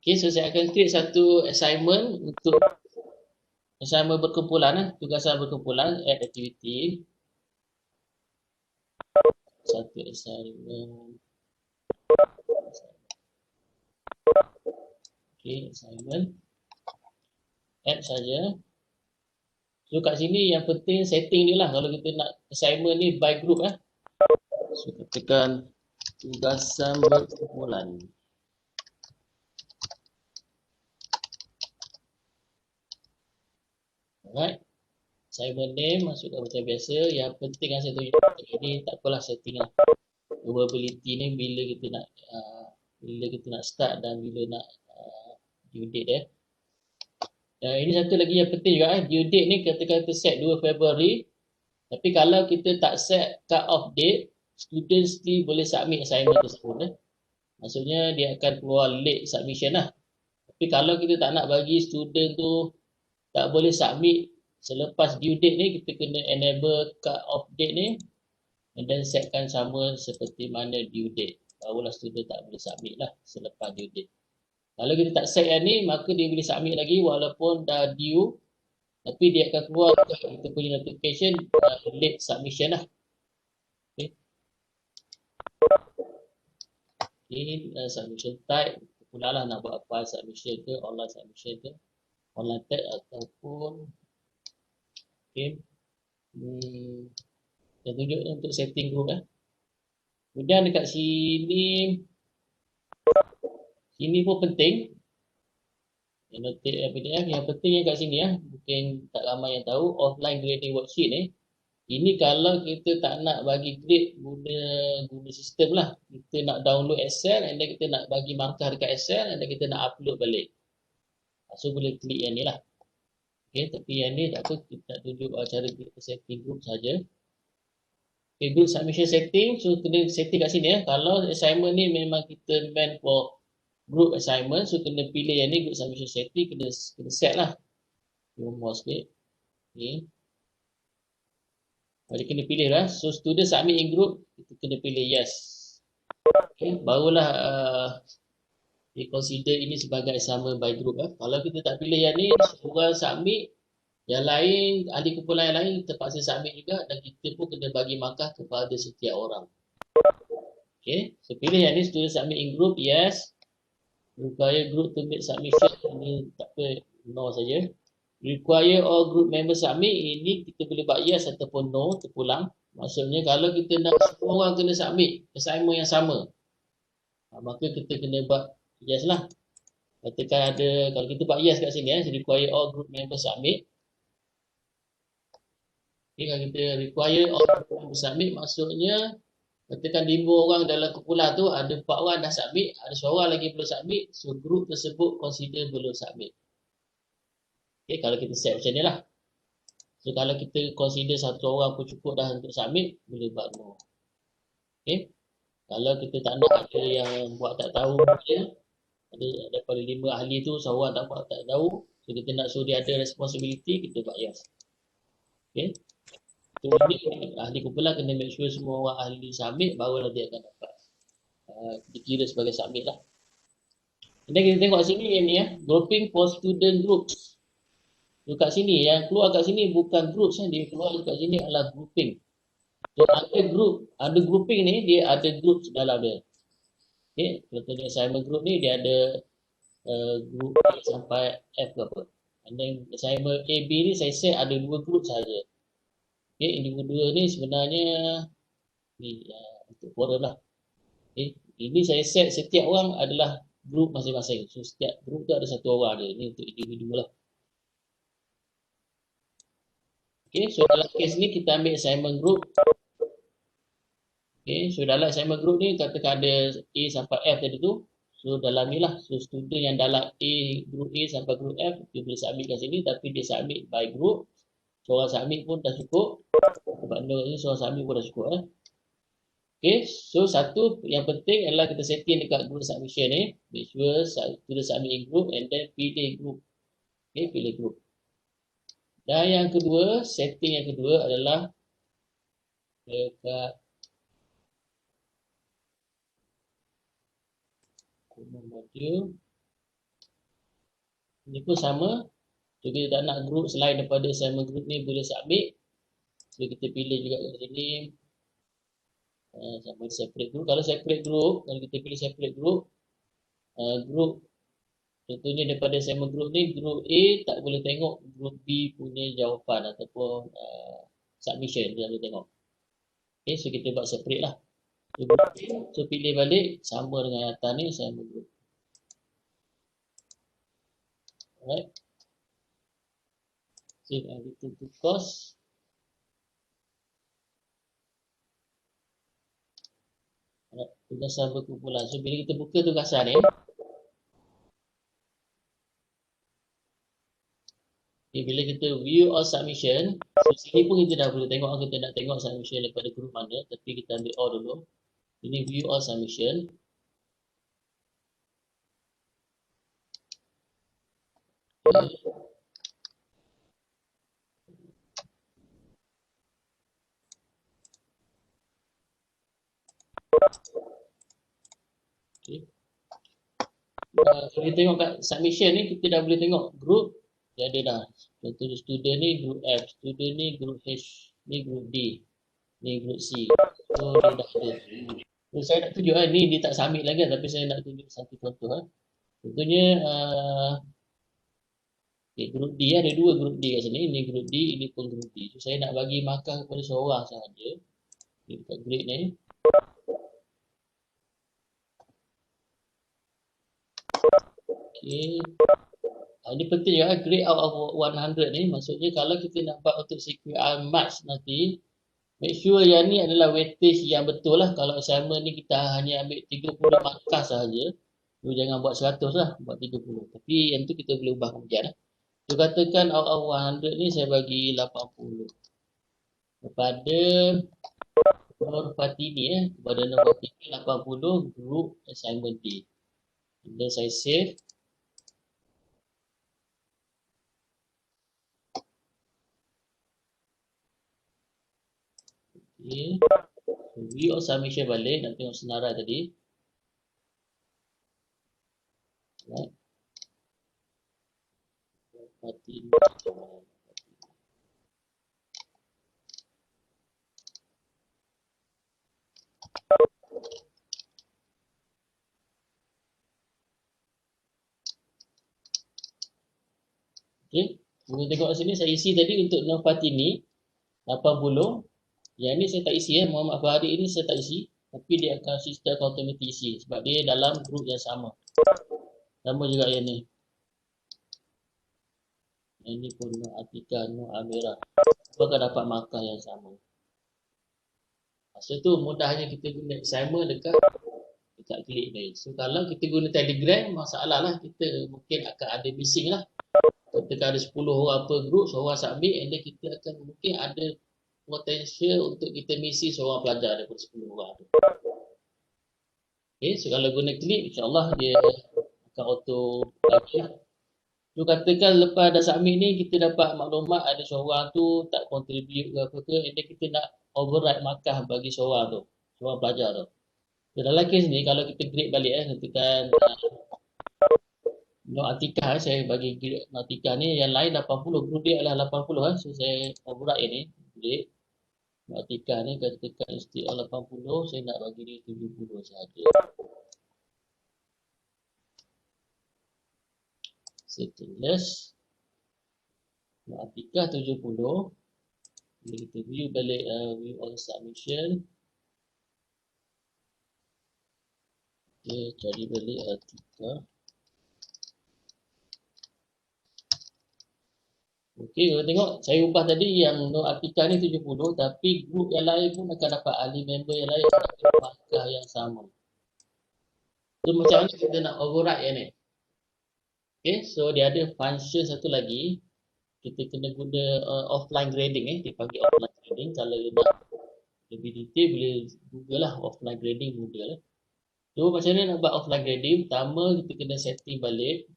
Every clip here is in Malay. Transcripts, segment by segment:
Okay, so saya akan create satu assignment untuk assignment berkumpulan, tugasan berkumpulan, add activity. Satu assignment. Okay, assignment. Add saja. So kat sini yang penting setting ni lah kalau kita nak assignment ni by group lah. So tekan tugasan berkumpulan. Alright. Assignment name masukkan macam biasa. Yang penting yang saya tunjuk ini tak apalah setting lah. Probability ni bila kita nak start dan bila nak due date dia. Ini satu lagi yang penting juga due date ni katakan kita set 2 Februari. Tapi kalau kita tak set cut off date, students ni boleh submit assignment tersebut. Maksudnya dia akan keluar late submission lah. Tapi kalau kita tak nak bagi student tu tak boleh submit selepas due date ni, kita kena enable cut off date ni and then setkan sama seperti mana due date. Barulah student tak boleh submit lah selepas due date. Kalau kita tak set yang ni, maka dia boleh submit lagi walaupun dah due, tapi dia akan keluar kita punya notification late submission lah. Okay. Ini submission type, pula lah nak buat file submission ke, online submission ke, online tag ataupun okay. Saya tunjuk untuk setting group Kemudian dekat sini pun penting. PDF yang penting yang kat sini mungkin tak ramai yang tahu offline grading worksheet ni. Ini kalau kita tak nak bagi grade guna sistem lah. Kita nak download Excel and then kita nak bagi markah dekat Excel and then kita nak upload balik. So boleh klik yang ni lah. Okay, tapi yang ni tak apa, kita nak tunjuk cara kita setting group saja. Okay, group submission setting. So kena setting kat sini Kalau assignment ni memang kita meant for group assignment, so kena pilih yang ni group submission setting, kena set lah. More sikit. Okay. Dia kena pilih lah. So student submit in group, kita kena pilih yes. Okay. Barulah dia consider ini sebagai assignment by group Kalau kita tak pilih yang ni, orang submit, yang lain, ahli kumpulan yang lain terpaksa submit juga dan kita pun kena bagi markah kepada setiap orang. Okay. So pilih yang ni, student submit in group, yes. Require group to make submission, ini tak apa, no saja. Require all group members submit, ini kita boleh buat yes ataupun no, terpulang. Maksudnya kalau kita nak semua orang kena submit assignment yang sama, maka kita kena buat yes lah. Katakan ada, kalau kita buat yes kat sini require all group members submit. Okay, kalau kita require all group members submit, maksudnya katakan 5 orang dalam kumpulan tu, ada 4 orang dah submit, ada seorang lagi belum submit, so group tersebut consider belum submit. Okay, kalau kita set macam ni lah. So kalau kita consider satu orang pun cukup dah untuk submit, boleh buat no. Okay. Kalau kita tak nak ada yang buat tak tahu je, ada daripada 5 ahli tu seorang tak buat tak tahu, so kita nak suruh dia ada responsibility, kita buat yes. Okay. So ini ahli kumpulan kena make sure semua orang ahli submit, barulah dia akan dapat dikira sebagai submit lah. Dan kita tengok sini yang ni grouping for student groups. So kat sini, yang keluar kat sini bukan groups dia keluar kat sini adalah grouping. So ada grouping ni, dia ada groups dalam dia. Okay, contohnya assignment group ni dia ada group A sampai F ke apa. And then assignment A, B ni saya set ada 2 group saja. Okay, ini kedua ni sebenarnya ni untuk forum lah. Okay, ini saya set setiap orang adalah group masing-masing. So setiap group tu ada satu orang dia. Ini untuk individu lah. Okay, so dalam kes ni kita ambil assignment group. Okay, so dalam assignment group ni katakan ada A sampai F tadi tu. So dalam ni lah, so student yang dalam group A sampai group F, dia boleh submit kat sini, tapi dia submit by group. Seorang submit pun dah cukup. Sebab ni seorang submit pun dah cukup Okay, so satu yang penting adalah kita setting dekat group submission ni. Make sure student submit in group and then pilih group. Okay, pilih group. Dan yang kedua, setting yang kedua adalah dekat common module. Ini pun sama. So kita tak nak group selain daripada assignment group ni boleh submit. So kita pilih juga kat sini. Sama separate group. Kalau separate group, kalau kita pilih separate group, group contohnya daripada assignment group ni, group A tak boleh tengok group B punya jawapan ataupun submission, dia boleh tengok. Okay, so kita buat separate lah. So pilih balik sama dengan atas ni assignment group. Alright. Save and return to course. Tugasan berkumpulan. So bila kita buka tugasan ni, okay, bila kita view all submission, so sini pun kita dah boleh tengok kita nak tengok submission daripada group mana, tapi kita ambil all dulu. Ini view all submission. Okay. Kalau kita tengok kat submission ni, kita dah boleh tengok group dia ada dah. Contohnya student ni group F, student ni group H, ni group D, ni group C. So dia dah ada. So, saya nak tunjuk ni dia tak submit lagi tapi saya nak tunjuk satu contoh. Contohnya okay, group D ada dua group D kat sini, ini group D, ini pun group D. So saya nak bagi markah kepada seorang sahaja. Dekat grade ni. Okay. Ini penting juga grade out of 100 ni. Maksudnya kalau kita nak buat untuk CQR March nanti, make sure yang ni adalah weightage yang betul lah. Kalau assignment ni kita hanya ambil 30 markah sahaja, so jangan buat 100 lah, buat 30. Tapi yang tu kita boleh ubah kemudian lah. So katakan out of 100 ni saya bagi 80. Kepada Nur Fatini kepada Nur Fatini 80 group assignment D. Dan saya save. Okay. So, view all submission balik, nak tengok senarai tadi. Right. Fatini. Okay, kita tengok kat sini saya isi tadi untuk Nur Fatini 80. Yang ni saya tak isi Muhammad Fahri ini saya tak isi, tapi dia akan sistem automatic isi sebab dia dalam group yang sama. Sama juga yang ni. Yang ni pun Nur Atika, Nur Amira. Apakah dapat markah yang sama. Masa tu mudahnya kita guna assignment dekat klik ni. So kalau kita guna Telegram, masalah lah kita mungkin akan ada missing lah. Ketika ada 10 orang per group, seorang submit and then kita akan mungkin ada potential untuk kita misi seorang pelajar daripada 10 orang tu. Okay, so kalau guna klik, insyaAllah dia akan auto bagi lah. So katakan lepas dah submit ni, kita dapat maklumat ada seorang tu tak contribute ke apa ke, and then kita nak override markah bagi seorang tu, seorang pelajar tu. So dalam kes ni, kalau kita grade balik katakan Nur Atika, saya bagi grade Nur Atika ni, yang lain 80, group dia adalah 80 so saya override ni, grade Nur Atika ni, katakan instead of 80, saya nak bagi dia 70 sahaja. Setelah Nur Atika 70, kita view balik view all submission. Okay, cari balik Atika. Okey, kalau tengok saya ubah tadi yang Nur Atika ni 70, tapi grup yang lain pun akan dapat, ahli member yang lain akan dapat markah yang sama. So macam mana kita nak override yang ni? Okey, so dia ada function satu lagi. Kita kena guna offline grading dipanggil offline grading. Kalau nak lebih detail boleh google lah offline grading model. So macam mana nak buat offline grading? Pertama kita kena setting balik,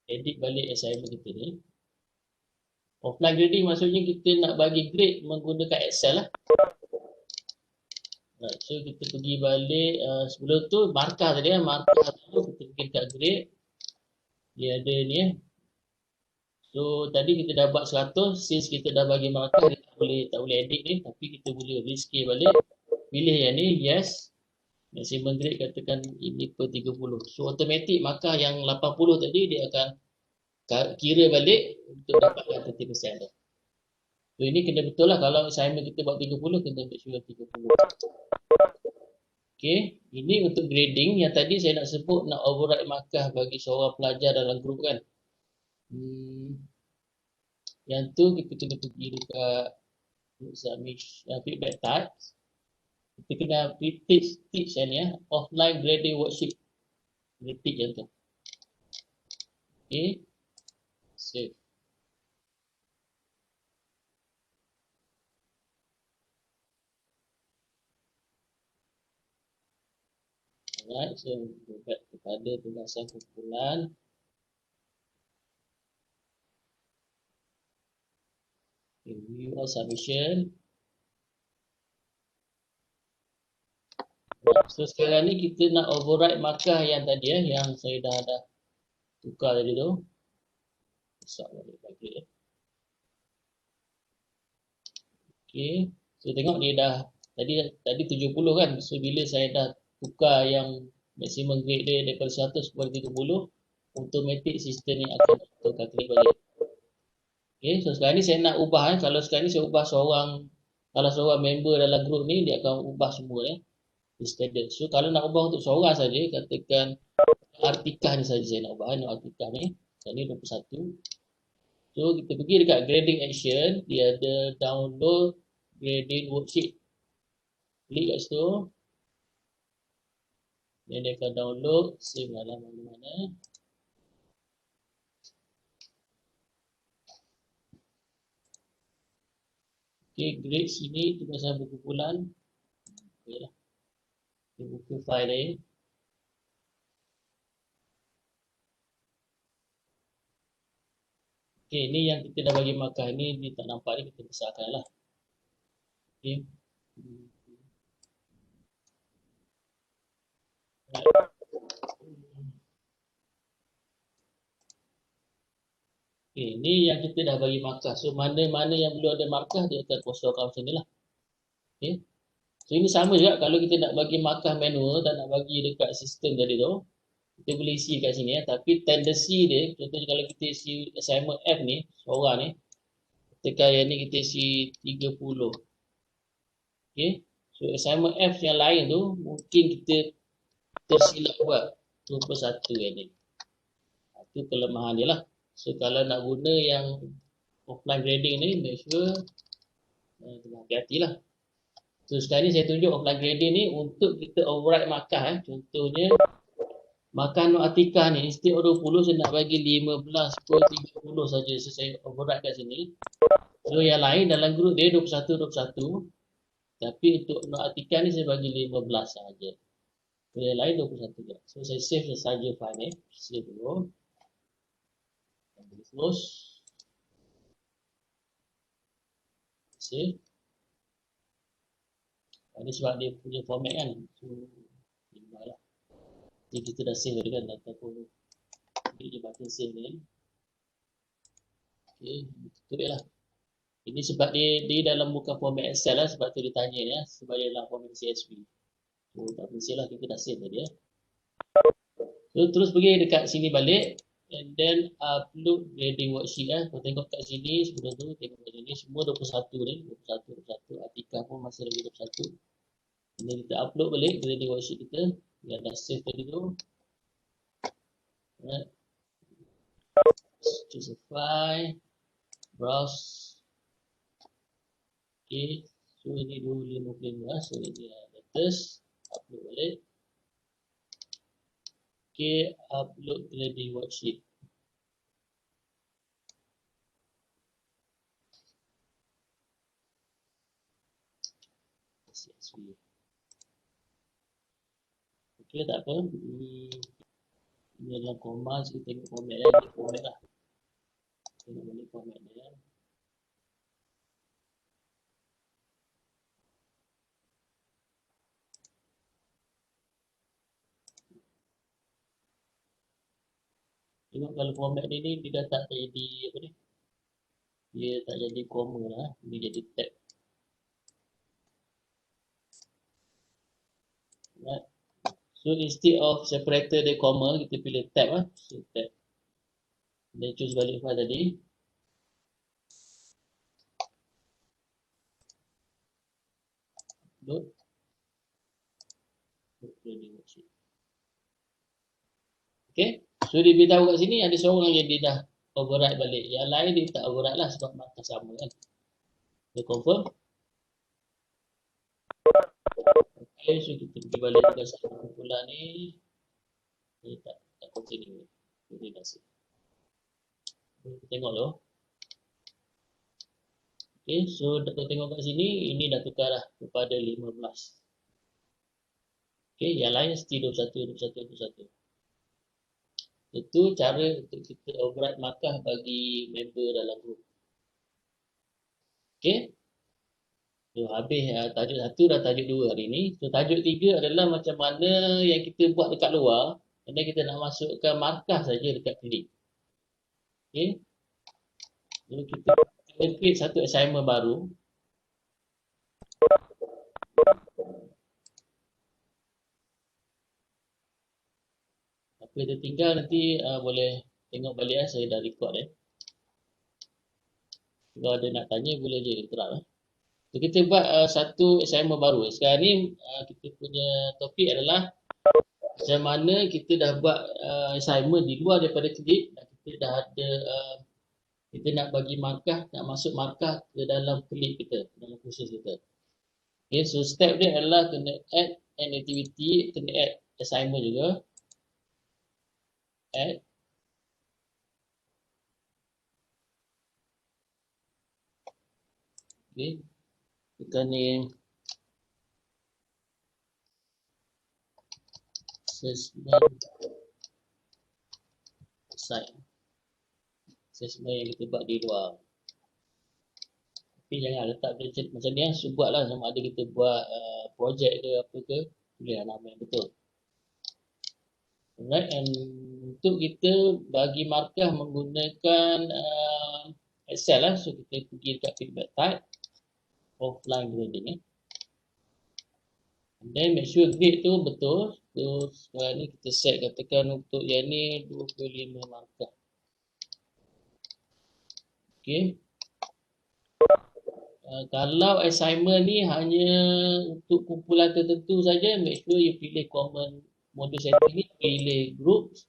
edit balik assignment kita ni. Offline grading maksudnya kita nak bagi grade menggunakan Excel lah. Right, so kita pergi balik sebelum tu markah tadi markah tu kita pergi kat grade. Dia ada ni So tadi kita dah buat 100, since kita dah bagi markah, dia tak boleh edit ni, tapi kita boleh rescale balik. Pilih yang ni, yes. Maximum grade katakan ini per 30. So automatic markah yang 80 tadi dia akan kira balik untuk dapatkan 30% tu. So ini kena betul lah, kalau assignment kita buat 30, kena make sure 30. Okay, ini untuk grading. Yang tadi saya nak sebut nak override markah bagi seorang pelajar dalam grup kan. Yang tu kita kena pergi dekat submission, feedback types. Kita kena teach yang ni offline grading worksheet. Kita teach yang tu. Okay, save. Alright, so go back kepada tugasan kumpulan. Review all submission. So sekarang ni kita nak override markah yang tadi yang saya dah tukar tadi tu. Besar balik lagi. Okay, so tengok dia dah tadi 70 kan. So bila saya dah tukar yang maximum grade dia daripada 100 kepada 30, automatic sistem ni akan calculate balik. Okay, so sekarang ni saya nak ubah kalau sekarang ni saya ubah kalau seorang member dalam group ni, dia akan ubah semua standard. So kalau nak ubah untuk seorang saja, katakan artikel ni saja saya nak ubah, artikel ni. Sekarang ni 21. So kita pergi dekat grading action, dia ada download grading worksheet. Klik kat situ. Dia akan download, save dalam mana-mana. Okay, grade sini tu pasal buku bulan. Okay lah. Dia buku file ni. Okay, ni yang kita dah bagi markah ni, dia tak nampak ni, kita besarkan lah. Okay. Okay, ni yang kita dah bagi markah. So mana-mana yang belum ada markah, dia akan kosongkan macam ni lah. Okay. So ini sama juga kalau kita nak bagi markah manual dan nak bagi dekat sistem tadi tu, kita boleh isi kat sini tapi tendency dia, contohnya kalau kita isi assignment F ni, seorang ni, tekan yang ni kita isi 30. Okay. So assignment F yang lain tu, mungkin kita tersilap buat 21 yang ni. Itu kelemahan dia lah. So kalau nak guna yang offline grading ni, make sure hati-hati lah. So sekarang ni saya tunjuk offline grading ni untuk kita override markah. Contohnya markah no artikel ni, instead of 20 saya nak bagi 15 per 30 saja. So saya override kat sini. So yang lain dalam group dia 21. Tapi untuk no artikel ni saya bagi 15 saja. So yang lain 21 je. So saya save saja file ni. Save dulu. Close. Save. Ini sebab dia punya format kan. So lah. Jadi kita dah save tadi kan ataupun klik je button save ni. Okey, tutup dia lah. Ini sebab dia dalam bukan format Excel lah, sebab tu dia tanya ya, sebab dia dalam format CSV. So tak mesti lah, kita dah save tadi ya. So terus pergi dekat sini balik. And then upload grading worksheet Kau tengok kat sini sebelum tu, tengok kat sini semua 21 ni, 21. Artikel pun masih lagi 21. Ini kita upload balik grading worksheet kita yang dah save tadi tu. Alright. Choose a file, browse. Okay, so ini 255, so ini latest, upload balik. Okay, upload grading worksheet. Okay, tak apa. Ini adalah command, kita tengok format dia, format lah. Tengok balik format dia. Tengok kalau format dia ni, dia dah tak jadi apa ni, Dia tak jadi comma lah, dia jadi tab. Right. So instead of separator dia comma, kita pilih tab lah. So tab. Dan choose balik file tadi. Load. Okay. So dia beritahu kat sini ada seorang yang dia dah override balik. Yang lain dia tak override lah sebab markah sama kan. Dia confirm. Okay, so kita pergi balik ke satu kumpulan ni. Dia tak continue. Dia dah save. Kita tengok dulu. Okay, so kita tengok kat sini, ini dah tukar dah kepada 15. Okay, yang lain still 21, 21, 21. Itu cara untuk kita override markah bagi member dalam group. Okay. So, habis tajuk 1 dan tajuk 2 hari ni. So, tajuk 3 adalah macam mana yang kita buat dekat luar. Dan kita nak masukkan markah saja dekat klik. Okay. So, kita create satu assignment baru. Apa yang tertinggal nanti boleh tengok balik saya dah record Kalau ada nak tanya boleh je interrupt So, kita buat satu assignment baru. Sekarang ni kita punya topik adalah macam mana kita dah buat assignment di luar daripada klik dan kita dah ada kita nak bagi markah, nak masuk markah ke dalam klik kita, dalam kursus kita. Okay, so step dia adalah kena add an activity, kena add assignment juga. Add. Okay. Kita ni assessment yang kita buat di luar. Tapi jangan letak macam ni so buatlah sama ada kita buat projek ke apa ke, pilih nama yang betul. Alright, and untuk kita bagi markah menggunakan Excel lah, so kita pergi dekat feedback type offline grading and then make sure grade tu betul. So sekarang ni kita set katakan untuk yang ni 25 markah. Okay. Kalau assignment ni hanya untuk kumpulan tertentu saja, make sure you pilih common module setting ni, pilih groups,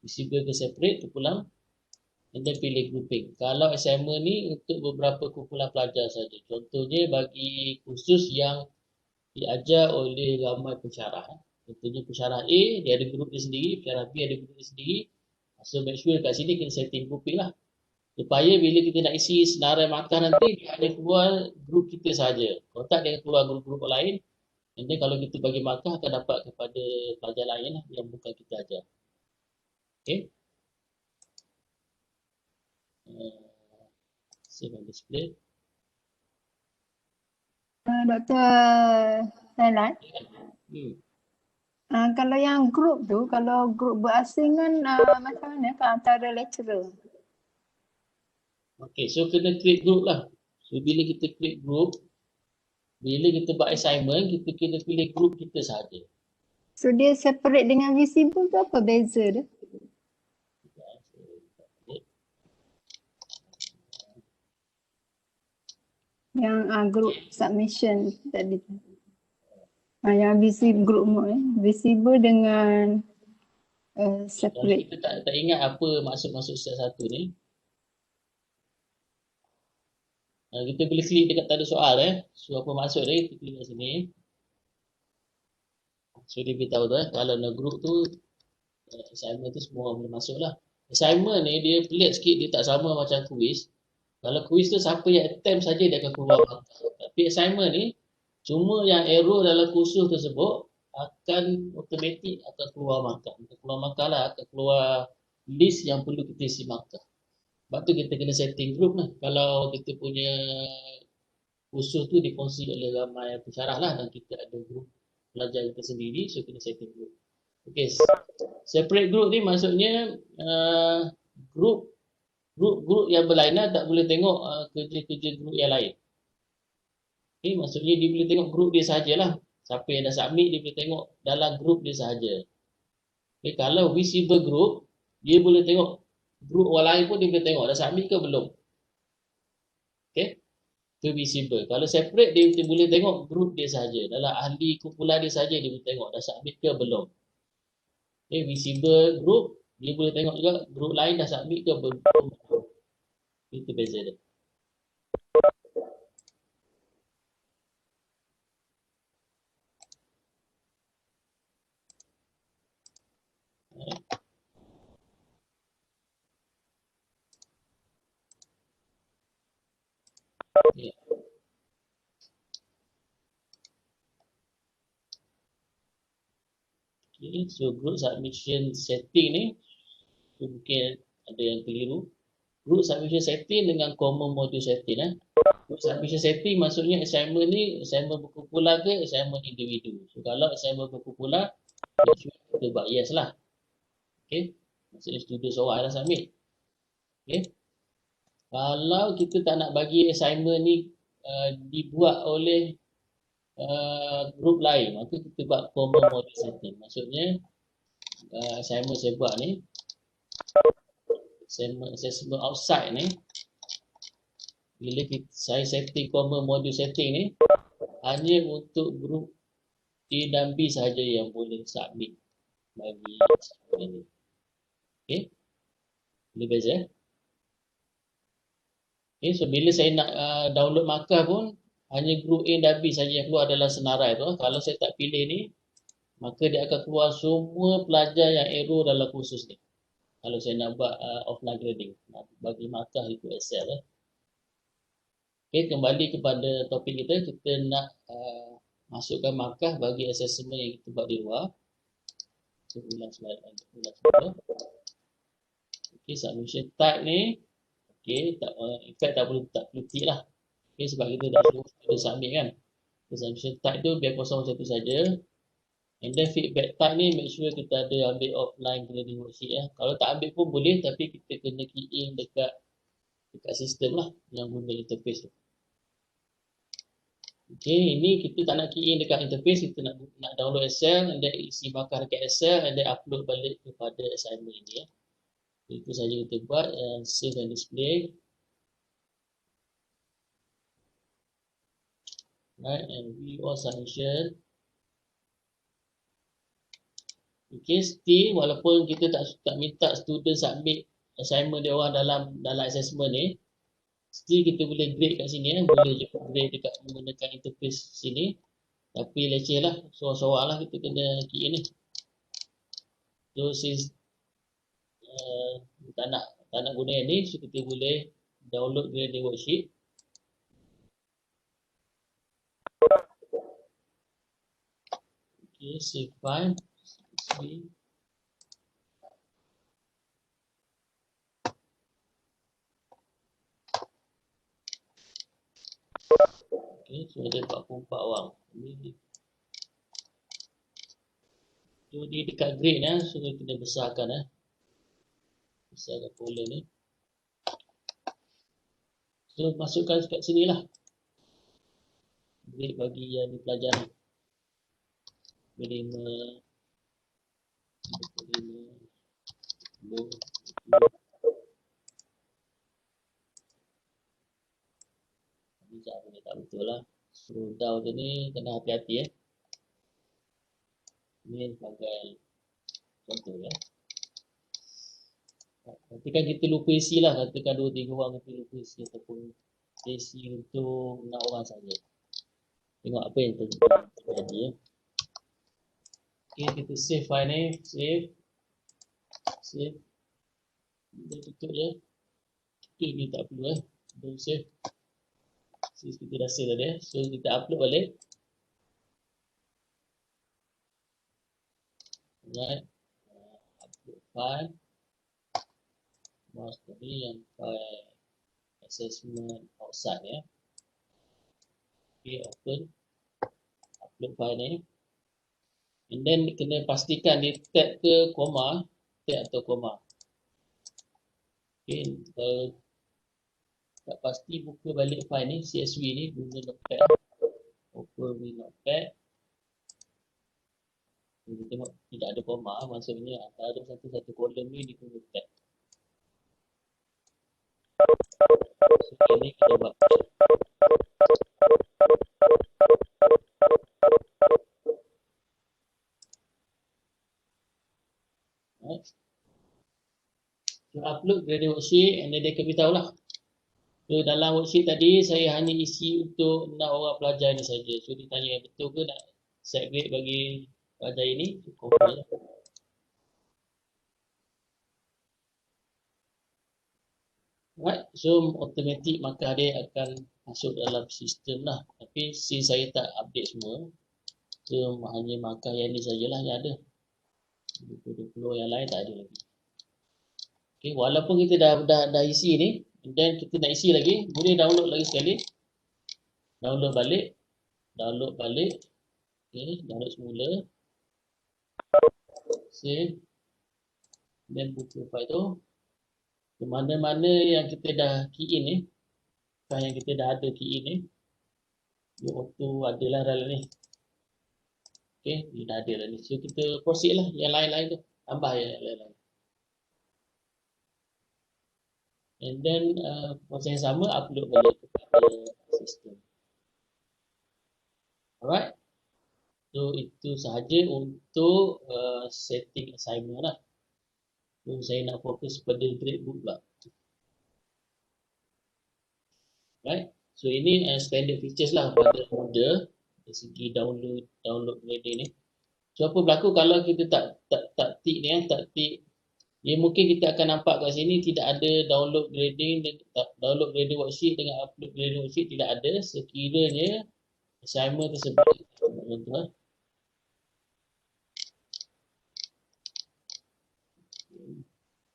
visible ke separate, kumpulan, and then pilih grouping. Kalau assignment ni untuk beberapa kumpulan pelajar saja. Contohnya bagi kursus yang diajar oleh ramai pensyarah. Contohnya pensyarah A, dia ada grup dia sendiri, pensyarah B ada grup dia sendiri. So make sure kat sini kita setting grouping lah. Supaya bila kita nak isi senarai markah nanti, dia hanya keluar grup kita saja. Kalau tak, dia keluar grup-grup lain. Nanti kalau kita bagi markah akan dapat kepada pelajar lain lah, yang bukan kita ajar. Okay. Save and display. Dr. Thailand. Kalau yang grup tu, kalau grup berasing kan macam mana ke antara lecturer? Okay, so kena create group lah. So bila kita create group, bila kita buat assignment, kita kena pilih group kita sahaja. So dia separate dengan visible tu apa beza dia? Yang group submission tadi. Yang visible group mode visible dengan separate. Kita tak ingat apa maksud satu ni. Kita boleh klik dekat tanda soal So apa maksud dia, kita klik kat sini. So dia beritahu tu kalau nak group tu assignment tu semua orang boleh masuk lah. Assignment ni dia pelik sikit, dia tak sama macam quiz. Kalau quiz tu siapa yang attempt saja dia akan keluar markah. Tapi assignment ni cuma yang error dalam kursus tersebut akan automatik akan keluar markah. Akan keluar markah lah, akan keluar list yang perlu kita isi markah. Sebab tu kita kena setting group lah. Kalau kita punya kursus tu dikongsi oleh ramai pensyarah lah dan kita ada group pelajar kita sendiri, so kena setting group. Okay, separate group ni maksudnya group Grup-grup yang berlainan tak boleh tengok kerja-kerja grup yang lain. Okay, maksudnya dia boleh tengok grup dia sahajalah. Siapa yang dah submit dia boleh tengok dalam grup dia sahaja. Okay, kalau visible group, dia boleh tengok grup orang lain pun dia boleh tengok dah submit ke belum. Okay, itu visible. Kalau separate dia boleh tengok grup dia sahaja. Dalam ahli kumpulan dia sahaja dia boleh tengok dah submit ke belum. Okay, visible group, dia boleh tengok juga grup lain dah submit ke belum. Itu beza dia. Okay. Okay, so group submission setting ni mungkin ada yang keliru. Group submission setting dengan common module setting. Group submission setting maksudnya assignment ni assignment berkumpulan ke assignment individu. So kalau assignment berkumpulan, kita buat yes lah. Okay, maksudnya student seorang dah submit. Okay, kalau kita tak nak bagi assignment ni dibuat oleh group lain, maka kita buat common module setting. Maksudnya assignment saya buat ni, assessment outside ni, bila saya setting common module setting ni, hanya untuk group A dan B sahaja yang boleh submit bagi assignment ni. Okay, boleh beza. Okay, so bila saya nak download markah pun, hanya group A dan B saja yang keluar dalam senarai tu. Kalau saya tak pilih ni, maka dia akan keluar semua pelajar yang error dalam kursus ni. Kalau saya nak buat offline grading, nak bagi markah itu Excel. Okay, kembali kepada topik kita, kita nak masukkan markah bagi assessment yang kita buat di luar. So, ulang slide. Okay, submission type ni, okay, in fact tak perlu tick lah. Okay, sebab kita dah suruh submit kan. So, submission type tu biar kosong satu saja. And then feedback type ni make sure kita ada ambil offline grading worksheet ya. Kalau tak ambil pun boleh, tapi kita kena key in dekat sistem lah yang guna interface tu. Okay, ini kita tak nak key in dekat interface, kita nak download Excel and then isi markah dekat Excel and then upload balik kepada assignment ini ya. Itu saja kita buat, save and display. Right, and view all submission. Okay, still walaupun kita tak minta student submit assignment dia orang dalam assessment ni, still kita boleh grade kat sini boleh je grade dekat menggunakan interface sini. Tapi leceh lah, seorang-seorang lah kita kena key in ni. So since tak nak guna yang ni, so kita boleh download grading worksheet. Okay, save file. Okay, so ada 44 orang. So dia dekat grade so kita kena besarkan besarkan column ni. So masukkan kat sini lah grade bagi yang dipelajari. 5 ni tak betul lah. Scroll down je ni kena hati-hati Ini sebagai contoh Nanti kan kita lupa isi lah, katakan 2-3 orang kita lupa isi ataupun isi untuk 6 orang saja. Tengok apa yang terjadi Okay, kita save file ni, save. Kita tutup je. Okay, ni tak perlu Don't save. Kita dah save tadi So kita upload balik. Right. Upload file. Mouse tadi yang file assessment outside Okay, open. Upload file ni. And then kena pastikan dia tab ke koma, tab atau koma. Okay, kalau tak pasti buka balik file ni, CSV ni, guna notepad. Open with notepad. Kita tengok tidak ada koma, maksudnya antara satu-satu kolom ni ditulis tab. So, ini kita buat. Right. So, upload graded worksheet and then dia akan beritahu lah. So, dalam worksheet tadi saya hanya isi untuk 6 orang pelajar ni saja. So, dia tanya betul ke nak set grade bagi pelajar ini? Confirm lah. Right, so automatic maka dia akan masuk dalam sistem lah. Tapi since saya tak update semua, so hanya markah yang ni sajalah yang ada. 20 yang lain tak ada lagi. Okay, walaupun kita dah isi ni, dan kita nak isi lagi, boleh download lagi sekali. Download balik. Okay, download semula. Save. Dan buka file tu. Mana-mana yang kita dah key in ni, yang kita dah ada key in ni, dia auto adalah dalam ni. Okay, dia dah ada lah ni. So kita proceed lah yang lain-lain tu, tambah yang lain-lain. And then proses yang sama upload balik kepada sistem. Alright. So itu sahaja untuk setting assignment lah. So saya nak fokus pada gradebook pula. Right. So ini standard features lah pada Moodle dari segi download grading ni. So apa berlaku kalau kita tak tick ni, tak tick, ya mungkin kita akan nampak kat sini tidak ada download grading dan download grading worksheet dengan upload grading worksheet, tidak ada sekiranya assignment tersebut tuan-tuan.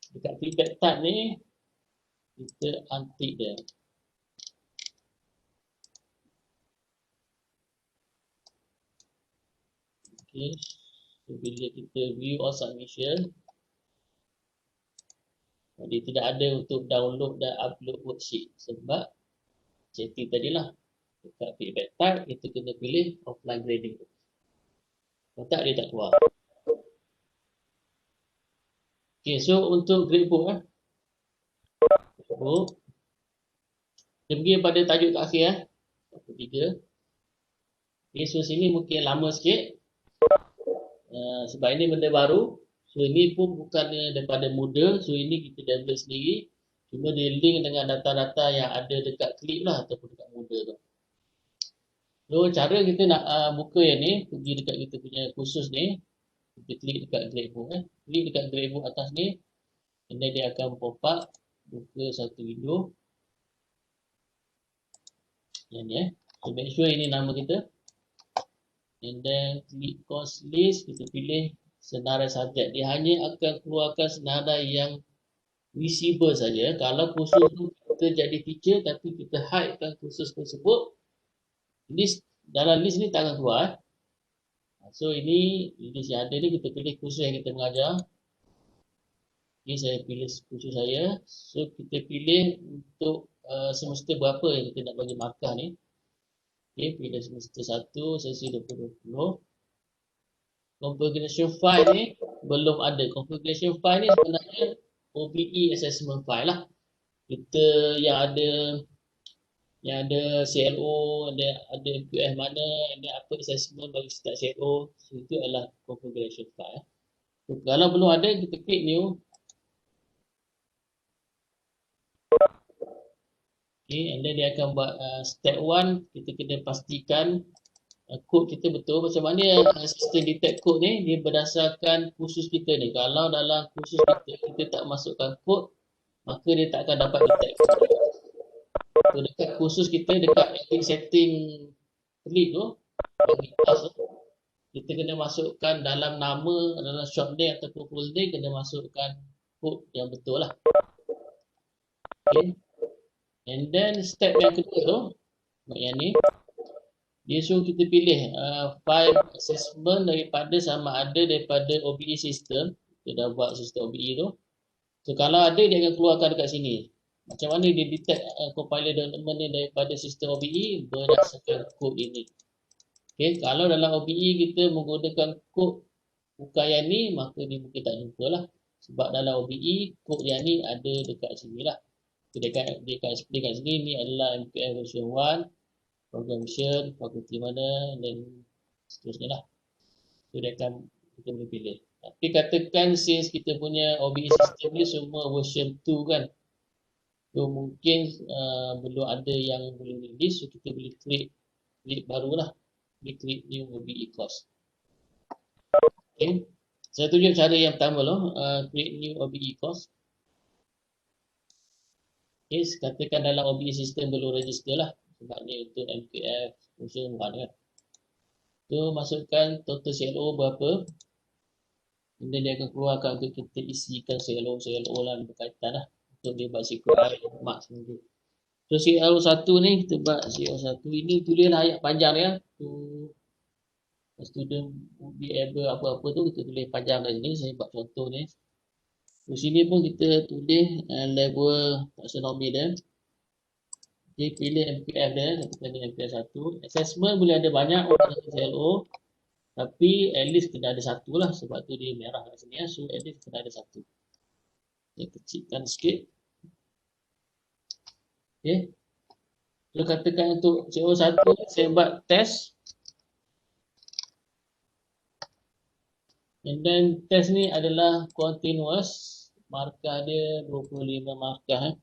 Dekat feedback tab ni kita untick dia. Okay, so bila kita view all submission, dia tidak ada untuk download dan upload worksheet sebab setting tadilah. Dekat feedback tab kita kena pilih offline grading. Kalau tak dia tak keluar. Okay, so untuk gradebook gradebook, kita pergi pada tajuk terakhir ketiga. Okay, so sini mungkin lama sikit sebab ini benda baru. So ini pun bukannya daripada Moodle, so ini kita develop sendiri. Cuma dia link dengan data-data yang ada dekat Clip lah ataupun dekat Moodle tu. So cara kita nak buka yang ni, pergi dekat kita punya kursus ni, kita klik dekat gradebook klik dekat gradebook atas ni, and then dia akan pop up, buka satu window yang ni so make sure ini nama kita, and then klik course list, kita pilih senarai subjek. Dia hanya akan keluarkan senarai yang visible saja. Kalau kursus tu kita jadi teacher tapi kita hidekan kursus tersebut, list dalam list ni tak akan keluar. So ini list yang ada ni, kita pilih kursus yang kita mengajar. Okay, saya pilih kursus saya. So kita pilih untuk semester berapa yang kita nak bagi markah ni. Okay, pilih semester 1 sesi 2020. Configuration file ni belum ada. Configuration file ni sebenarnya OBE assessment file lah. Kita yang ada CLO, ada QF mana, ada apa assessment bagi setiap CLO. So itu adalah configuration file. So, kalau belum ada, kita klik new. Okay, and then dia akan buat step 1, kita kena pastikan kod kita betul. Macam mana sistem detect code ni, dia berdasarkan kursus kita ni. Kalau dalam kursus kita tak masukkan kod, maka dia tak akan dapat detect code. So dekat kursus kita, dekat setting Clip tu, bagi task tu, kita kena masukkan dalam nama, dalam short name ataupun full name, kena masukkan kod yang betul lah. Okay. And then step yang kedua tu, yang ni, dia suruh kita pilih file assessment daripada sama ada daripada OBE system. Kita dah buat sistem OBE tu. So kalau ada dia akan keluarkan dekat sini. Macam mana dia detect compiler development ni daripada sistem OBE berdasarkan kod ini. Okay, kalau dalam OBE kita menggunakan kod ukaian ni, maka dia mungkin tak jumpa lah. Sebab dalam OBE, kod yang ni ada dekat sini lah. Dia akan explain kat sini, ni adalah MKF version 1, program version, fakulti mana, dan seterusnya lah. So dia akan, kita boleh pilih. Tapi katakan since kita punya OBE system ni semua version 2 kan. So mungkin belum ada yang belum release, so kita boleh create barulah. Boleh create new OBE course. Okay. Saya tunjuk cara yang pertama loh, create new OBE course. Okay, katakan dalam OBE system belum register lah. Sebab ni untuk MKF version 1 kan. So masukkan total CLO berapa. Kemudian dia akan keluarkan untuk kita isikan CLO lah berkaitan lah. Untuk dia buat SQL, marks sendiri. So CLO1 ni, kita buat CLO1 ini tulislah ayat panjang ya. Student would be able apa-apa tu kita tulis panjang kat sini. Saya buat contoh ni. Di sini pun kita tulis level taxonomy dia. Dia pilih MPF dia, katakan ni MPF 1. Assessment boleh ada banyak CLO. Tapi at least kena ada satu lah. Sebab tu dia merah kat sini ya. So at least kena ada satu. Saya kecilkan sikit. Okay. So katakan untuk CO1 saya buat test. And then test ni adalah continuous. Markah dia 25 markah.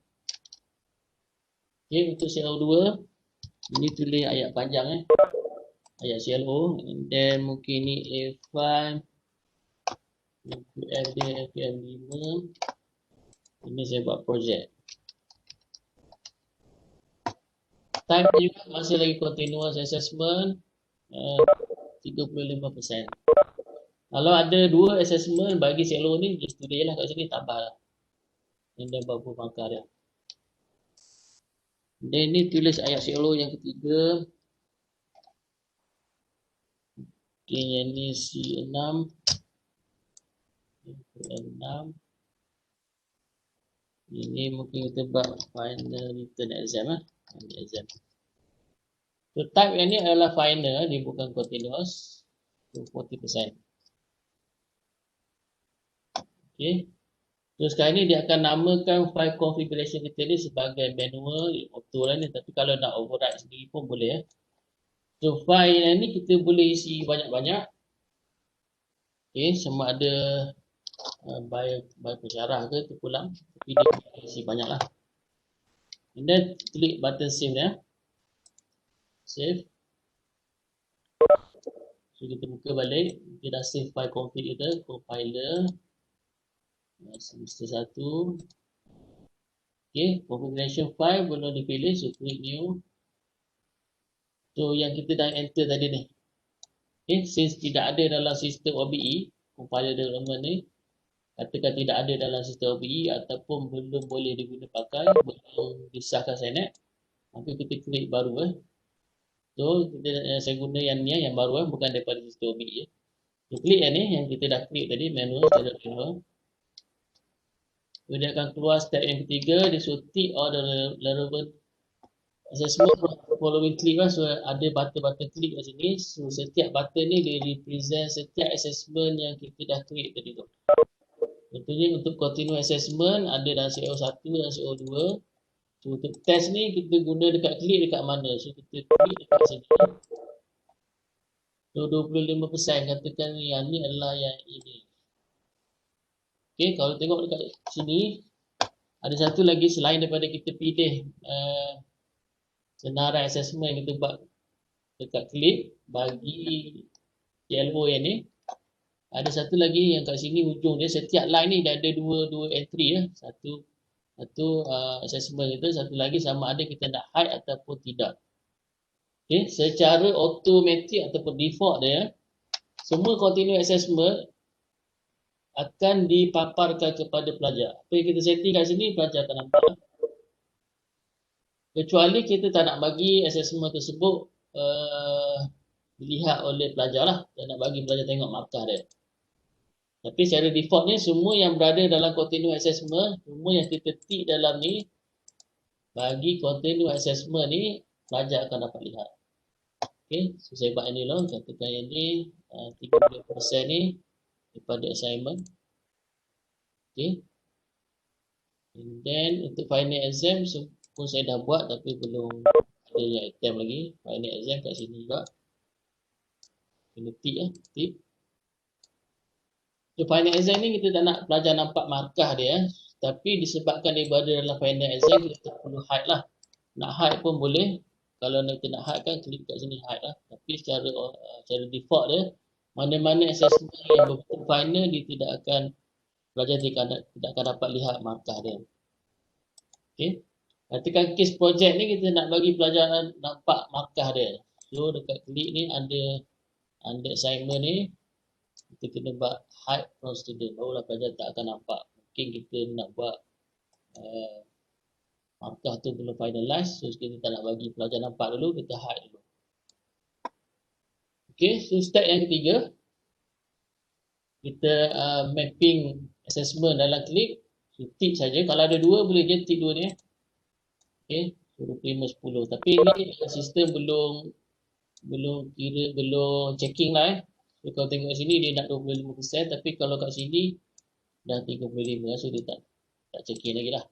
Okay, untuk CO2 ini tulis ayat panjang ayat CLO. And then mungkin ni A5 FPF dia FPF5. Ini saya buat project. Type juga masih lagi continuous assessment 35%. Kalau ada dua assessment bagi CLO ni, just tulis lah kat sini, tambah lah. Dan berapa markah dia. Dan ini tulis ayat CLO yang ketiga. Okay, yang ni C6. C6. Ini mungkin kita buat final written exam lah. Exam. So type yang ni adalah final, dia bukan continuous. So 40%. Okay. So sekarang ni dia akan namakan file configuration kita ni sebagai manual, auto lah ni. Tapi kalau nak override sendiri pun boleh. So file yang ni kita boleh isi banyak-banyak. Okay, sama ada by pensyarah ke terpulang. Tapi dia boleh isi banyak lah. And then klik button save ya. Save. So kita buka balik. Kita dah save file config kita. Compiler. Semester 1. Okay, configuration file belum dipilih, so create new. So yang kita dah enter tadi ni. Okay, since tidak ada dalam sistem OBE, compiler development ni, katakan tidak ada dalam sistem OBE ataupun belum boleh digunakan pakai, belum disahkan Senet, maka kita create baru So saya guna yang ni yang baru bukan daripada sistem OBE. So klik yang ni yang kita dah create tadi, manual, standard manual. So, dia akan keluar step yang ketiga, dia suruh tick all the relevant assessment following click lah. So ada button-button klik kat sini. So setiap button ni dia represent setiap assessment yang kita dah create tadi tu. Contohnya untuk continuous assessment ada dalam CO1 dan CO2. So untuk test ni kita guna dekat klik dekat mana. So kita klik dekat sini. So 25% katakan yang ni adalah yang ini. Okay, kalau tengok dekat sini ada satu lagi selain daripada kita pilih senarai assessment yang kita buat dekat klik bagi CLO yang ni. Ada satu lagi yang kat sini ujung dia, setiap line ni dah ada dua entry Satu assessment kita, satu lagi sama ada kita nak hide ataupun tidak. Okay, secara automatic ataupun default dia, semua continuous assessment akan dipaparkan kepada pelajar. Apa yang kita setting kat sini, pelajar akan nampak. Kecuali kita tak nak bagi assessment tersebut dilihat oleh pelajar lah. Dan nak bagi pelajar tengok markah dia. Tapi secara default ni semua yang berada dalam continuous assessment, semua yang kita tick dalam ni, bagi continuous assessment ni, pelajar akan dapat lihat. Okay, so saya buat ni lah, katakan yang ni 30% ni daripada assignment. Okay, and then untuk final exam pun saya dah buat tapi belum ada yang attempt lagi. Final exam kat sini juga. Kena tick tick. So final exam ni kita tak nak pelajar nampak markah dia, tapi disebabkan dia berada dalam final exam kita perlu hide lah. Nak hide pun boleh. Kalau kita nak hide kan klik kat sini hide lah. Tapi secara default dia, mana-mana assessment yang berbentuk final dia tidak akan, pelajar tidak akan dapat lihat markah dia. Okay. Ketika case project ni kita nak bagi pelajar nampak markah dia. So dekat klik ni ada assignment ni, kita kena buat hide from student, barulah pelajar tak akan nampak. Mungkin kita nak buat markah tu belum finalize, so kita tak nak bagi pelajar nampak dulu, kita hide dulu. Okay, so step yang ketiga, kita mapping assessment dalam klik. So tick saja, kalau ada dua boleh je tick dua ni. Okay, so 25, 10. Tapi ni sistem belum checking lah. So kalau tengok sini dia nak 25%, tapi kalau kat sini dah 35, so dia tak checking lagi lah.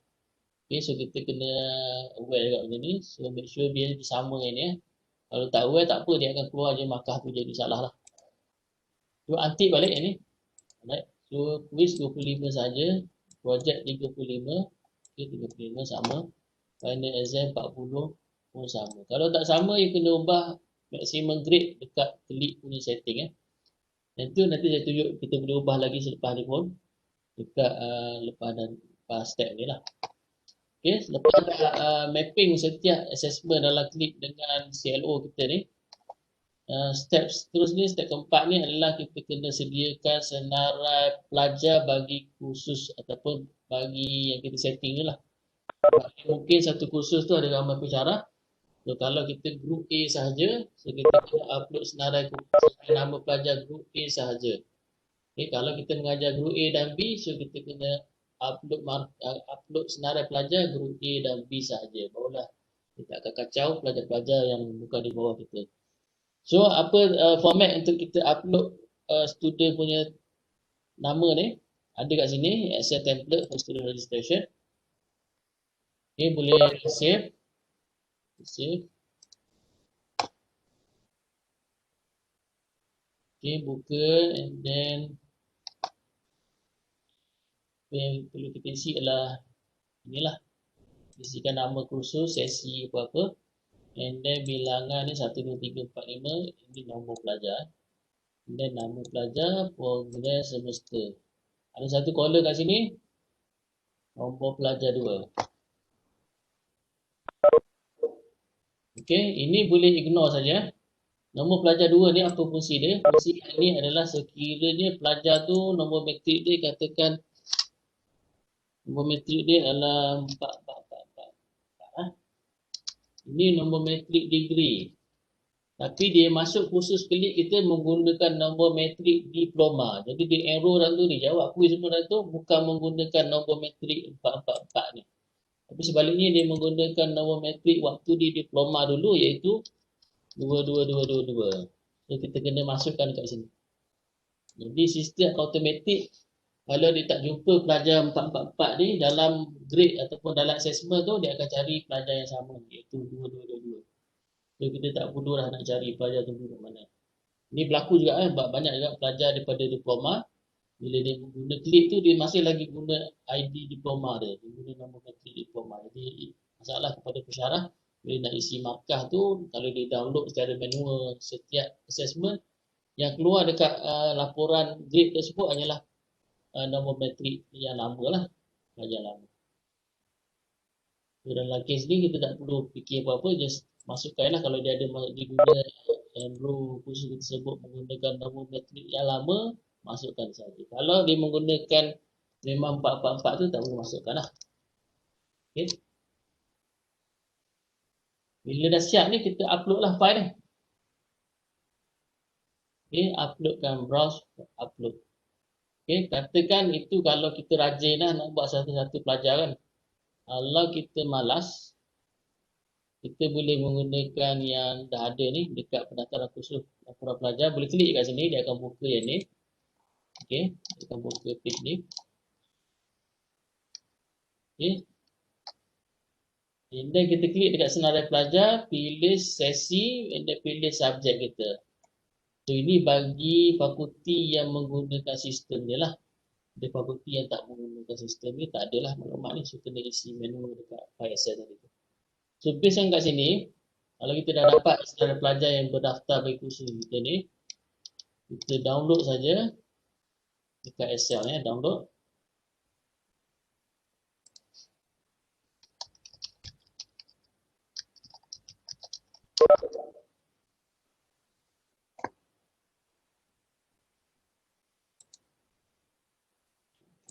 Okay, so kita kena aware juga benda ni. So make sure dia sama ni. Kalau tak aware tak apa, dia akan keluar je markah tu jadi salah lah. So antik balik yang ni. Alright. So quiz 25 saja, project 35, okay, 35 sama. Final exam 40 pun sama. Kalau tak sama, you kena ubah maximum grade dekat klik punya setting. Itu nanti saya tunjuk, kita boleh ubah lagi selepas ni pun. Dekat lepas step ni lah. Okay, selepas mapping setiap assessment dalam klik dengan CLO kita ni, step seterusnya, step keempat ni adalah kita kena sediakan senarai pelajar bagi kursus ataupun bagi yang kita setting ni lah. Mungkin satu kursus tu ada ramai pensyarah. So kalau kita group A sahaja, so kita kena upload senarai nama pelajar group A sahaja. Okay, kalau kita mengajar group A dan B, so kita kena upload senarai pelajar group A dan B sahaja. Barulah kita akan kacau pelajar-pelajar yang bukan di bawah kita. So apa format untuk kita upload student punya nama ni? Ada kat sini, Excel template for student registration. Okay, boleh save. Okay, buka and then yang perlu kita isi adalah inilah, isikan nama kursus, sesi apa-apa, and then bilangan ni 1, 2, 3, 4, 5, ini nombor pelajar, and then nama pelajar, progress semester. Ada satu column kat sini, nombor pelajar 2. Okay, ini boleh ignore saja. Nombor pelajar 2 ni apa fungsi dia? Fungsi ini adalah sekiranya pelajar tu nombor matrik dia katakan nombor matrik dia adalah 4. Ini nombor matrik degree. Tapi dia masuk kursus klik kita menggunakan nombor matrik diploma. Jadi dia error dalam tu ni, jawab kuis semua dalam tu bukan menggunakan nombor matrik 444 ni. Tapi sebaliknya dia menggunakan nombor matrik waktu di diploma dulu, iaitu 22222. So kita kena masukkan kat sini. Jadi sistem automatik, kalau dia tak jumpa pelajar 444 ni dalam grade ataupun dalam assessment tu, dia akan cari pelajar yang sama, iaitu 2222. So kita tak perlu dah nak cari pelajar tu duduk mana. Ini berlaku juga banyak juga pelajar daripada diploma, bila dia guna klik tu dia masih lagi guna ID diploma dia guna nombor matrik diploma. Jadi masalah kepada pensyarah bila nak isi markah tu, kalau dia download secara manual setiap assessment, yang keluar dekat laporan grade tersebut hanyalah nombor matrik yang lama lah, pelajar lama. So, dalam kes ni kita tak perlu fikir apa-apa, just masukkan lah. Kalau dia ada diguna enroll kursus tersebut menggunakan nombor matrik yang lama, masukkan saja. Kalau dia menggunakan memang 444 tu, tak perlu masukkan lah. Okay. Bila dah siap ni, kita upload lah file ni. Okay, uploadkan, browse, upload. Okey, katakan itu kalau kita rajin lah nak buat satu-satu pelajaran. Kalau kita malas, kita boleh menggunakan yang dah ada ni dekat pendaftaran kursus laporan pelajar. Boleh klik kat sini, dia akan buka yang ni. Okey, dia akan buka page ni. Okey. And then kita klik dekat senarai pelajar, pilih sesi and then pilih subjek kita. So ini bagi fakulti yang menggunakan sistem je lah. Ada fakulti yang tak menggunakan sistem ni, tak adalah maklumat ni. So kena isi menu dekat file Excel tadi tu. So based on kat sini, kalau kita dah dapat senarai pelajar yang berdaftar bagi kursus kita ni, kita download saja dekat Excel ni, download.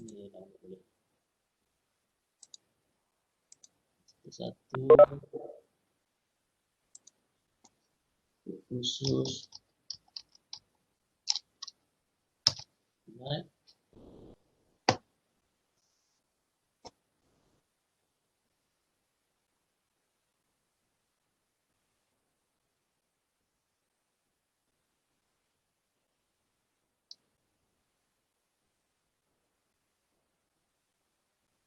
Ni download boleh. Satu khusus. Right.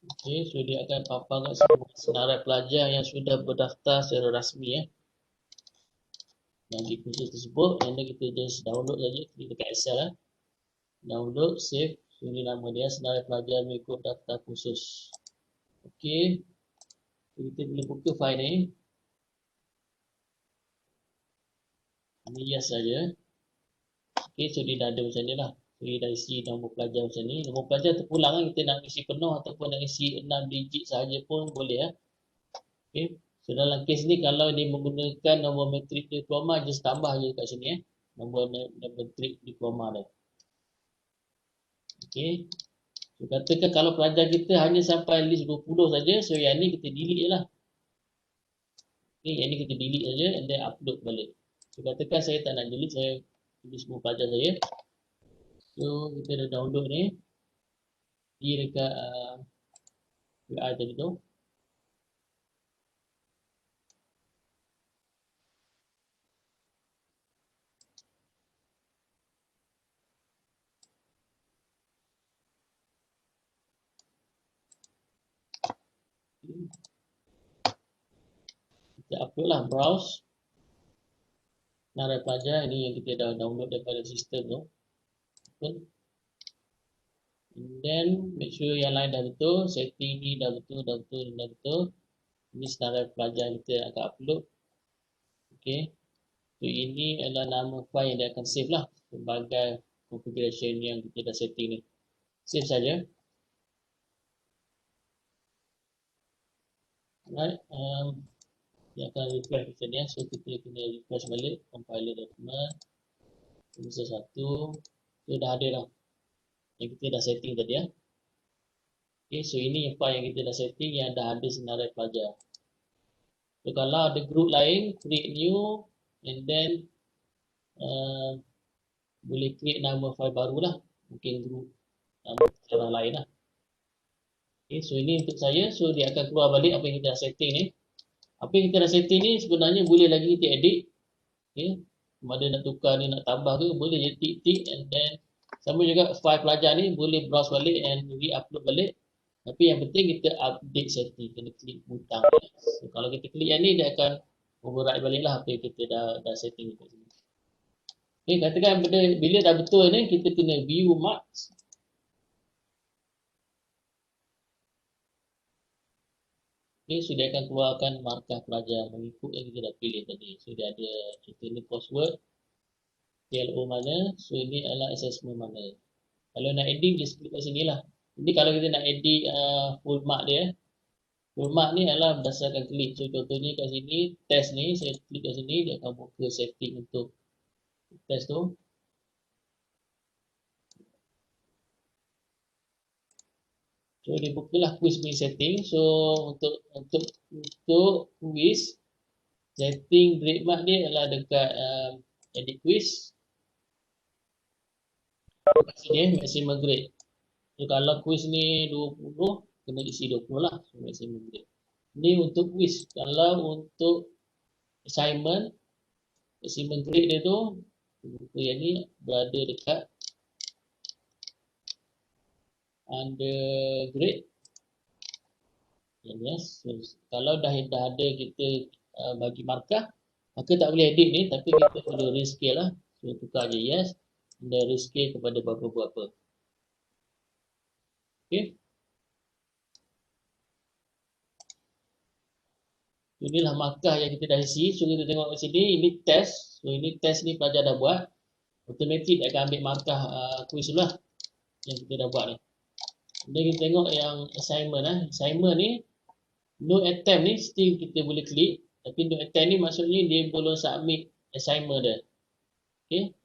Okey, so dia akan paparkan semua senarai pelajar yang sudah berdaftar secara rasmi yang di kursus tersebut. Dan kita just download saja, klik dekat Excel download, save. So ini nama dia, senarai pelajar mengikut daftar kursus. Okey, so kita boleh buka file ni. Ini yes saja. Okey, so dia dah ada macam ni lah. So dia dah isi nombor pelajar macam ni. Nombor pelajar terpulang kan, kita nak isi penuh ataupun nak isi 6 digit sahaja pun boleh Okey. So dalam kes ni kalau dia menggunakan nombor matrik diploma, just tambah je kat sini nombor matrik diploma dia. Okey. So katakan kalau pelajar kita hanya sampai list 20 saja, so yang ni kita delete je lah. Okey, yang ni kita delete saja and then upload balik. So katakan saya tak nak delete, saya tulis semua pelajar saya. So kita dah download ni. Di dekat UI tadi tu. Kita upload lah, browse. Senarai pelajar ini yang kita dah download daripada sistem tu. Open. And then make sure yang lain dah betul, setting ni dah betul, dah betul. Ini senarai pelajar kita akan upload. Okey. So ini adalah nama file yang dia akan save lah sebagai configuration yang kita dah setting ni. Save saja. Alright. Dia akan refresh macam ni. So kita kena refresh balik compiler document. User 1. So dah ada lah yang kita dah setting tadi Okay, so ini file yang kita dah setting yang dah ada senarai pelajar. So kalau ada group lain, create new and then boleh create nama file baru lah. Mungkin group nama orang lain lah. Okay, so ini untuk saya. So dia akan keluar balik apa yang kita dah setting ni. Apa yang kita dah setting ni sebenarnya boleh lagi kita edit. Okay, ada nak tukar ni, nak tambah ke, boleh je tik-tik and then sama juga file pelajar ni boleh browse balik and re-upload balik. Tapi yang penting kita update setting, kena klik butang. So, kalau kita klik yang ni dia akan override balik lah apa yang kita dah setting dekat sini. Okay, katakan bila dah betul ni kita kena view marks. Okay, so dia akan keluarkan markah pelajar mengikut yang kita dah pilih tadi. So dia ada contoh ni coursework, TLO mana, so ini adalah assessment mana. Kalau nak edit, just klik kat sini lah. Ini kalau kita nak edit full mark dia. Full mark ni adalah berdasarkan klik. So contohnya kat sini, test ni, saya klik kat sini, dia akan buka setting untuk test tu. So dia bukalah quiz punya setting. So untuk quiz, setting grade mark dia adalah dekat edit quiz. Sini maximum grade. So, kalau quiz ni 20, kena isi 20 lah. So, maximum grade. Ni untuk quiz. Kalau untuk assignment, maximum grade dia tu, buku yang ni berada dekat under grade. Yes. So, kalau dah ada kita bagi markah, maka tak boleh edit ni, tapi kita perlu rescale lah. So, tukar je yes. Dan rescale kepada berapa-berapa. Okay. Inilah markah yang kita dah isi. So, kita tengok kat sini, ini test. So, ini test ni pelajar dah buat. Automatik dia akan ambil markah quiz lah yang kita dah buat ni. Dan kita tengok yang assignment. Assignment ni, no attempt ni still kita boleh klik. Tapi no attempt ni maksudnya dia belum submit assignment dia. Okay.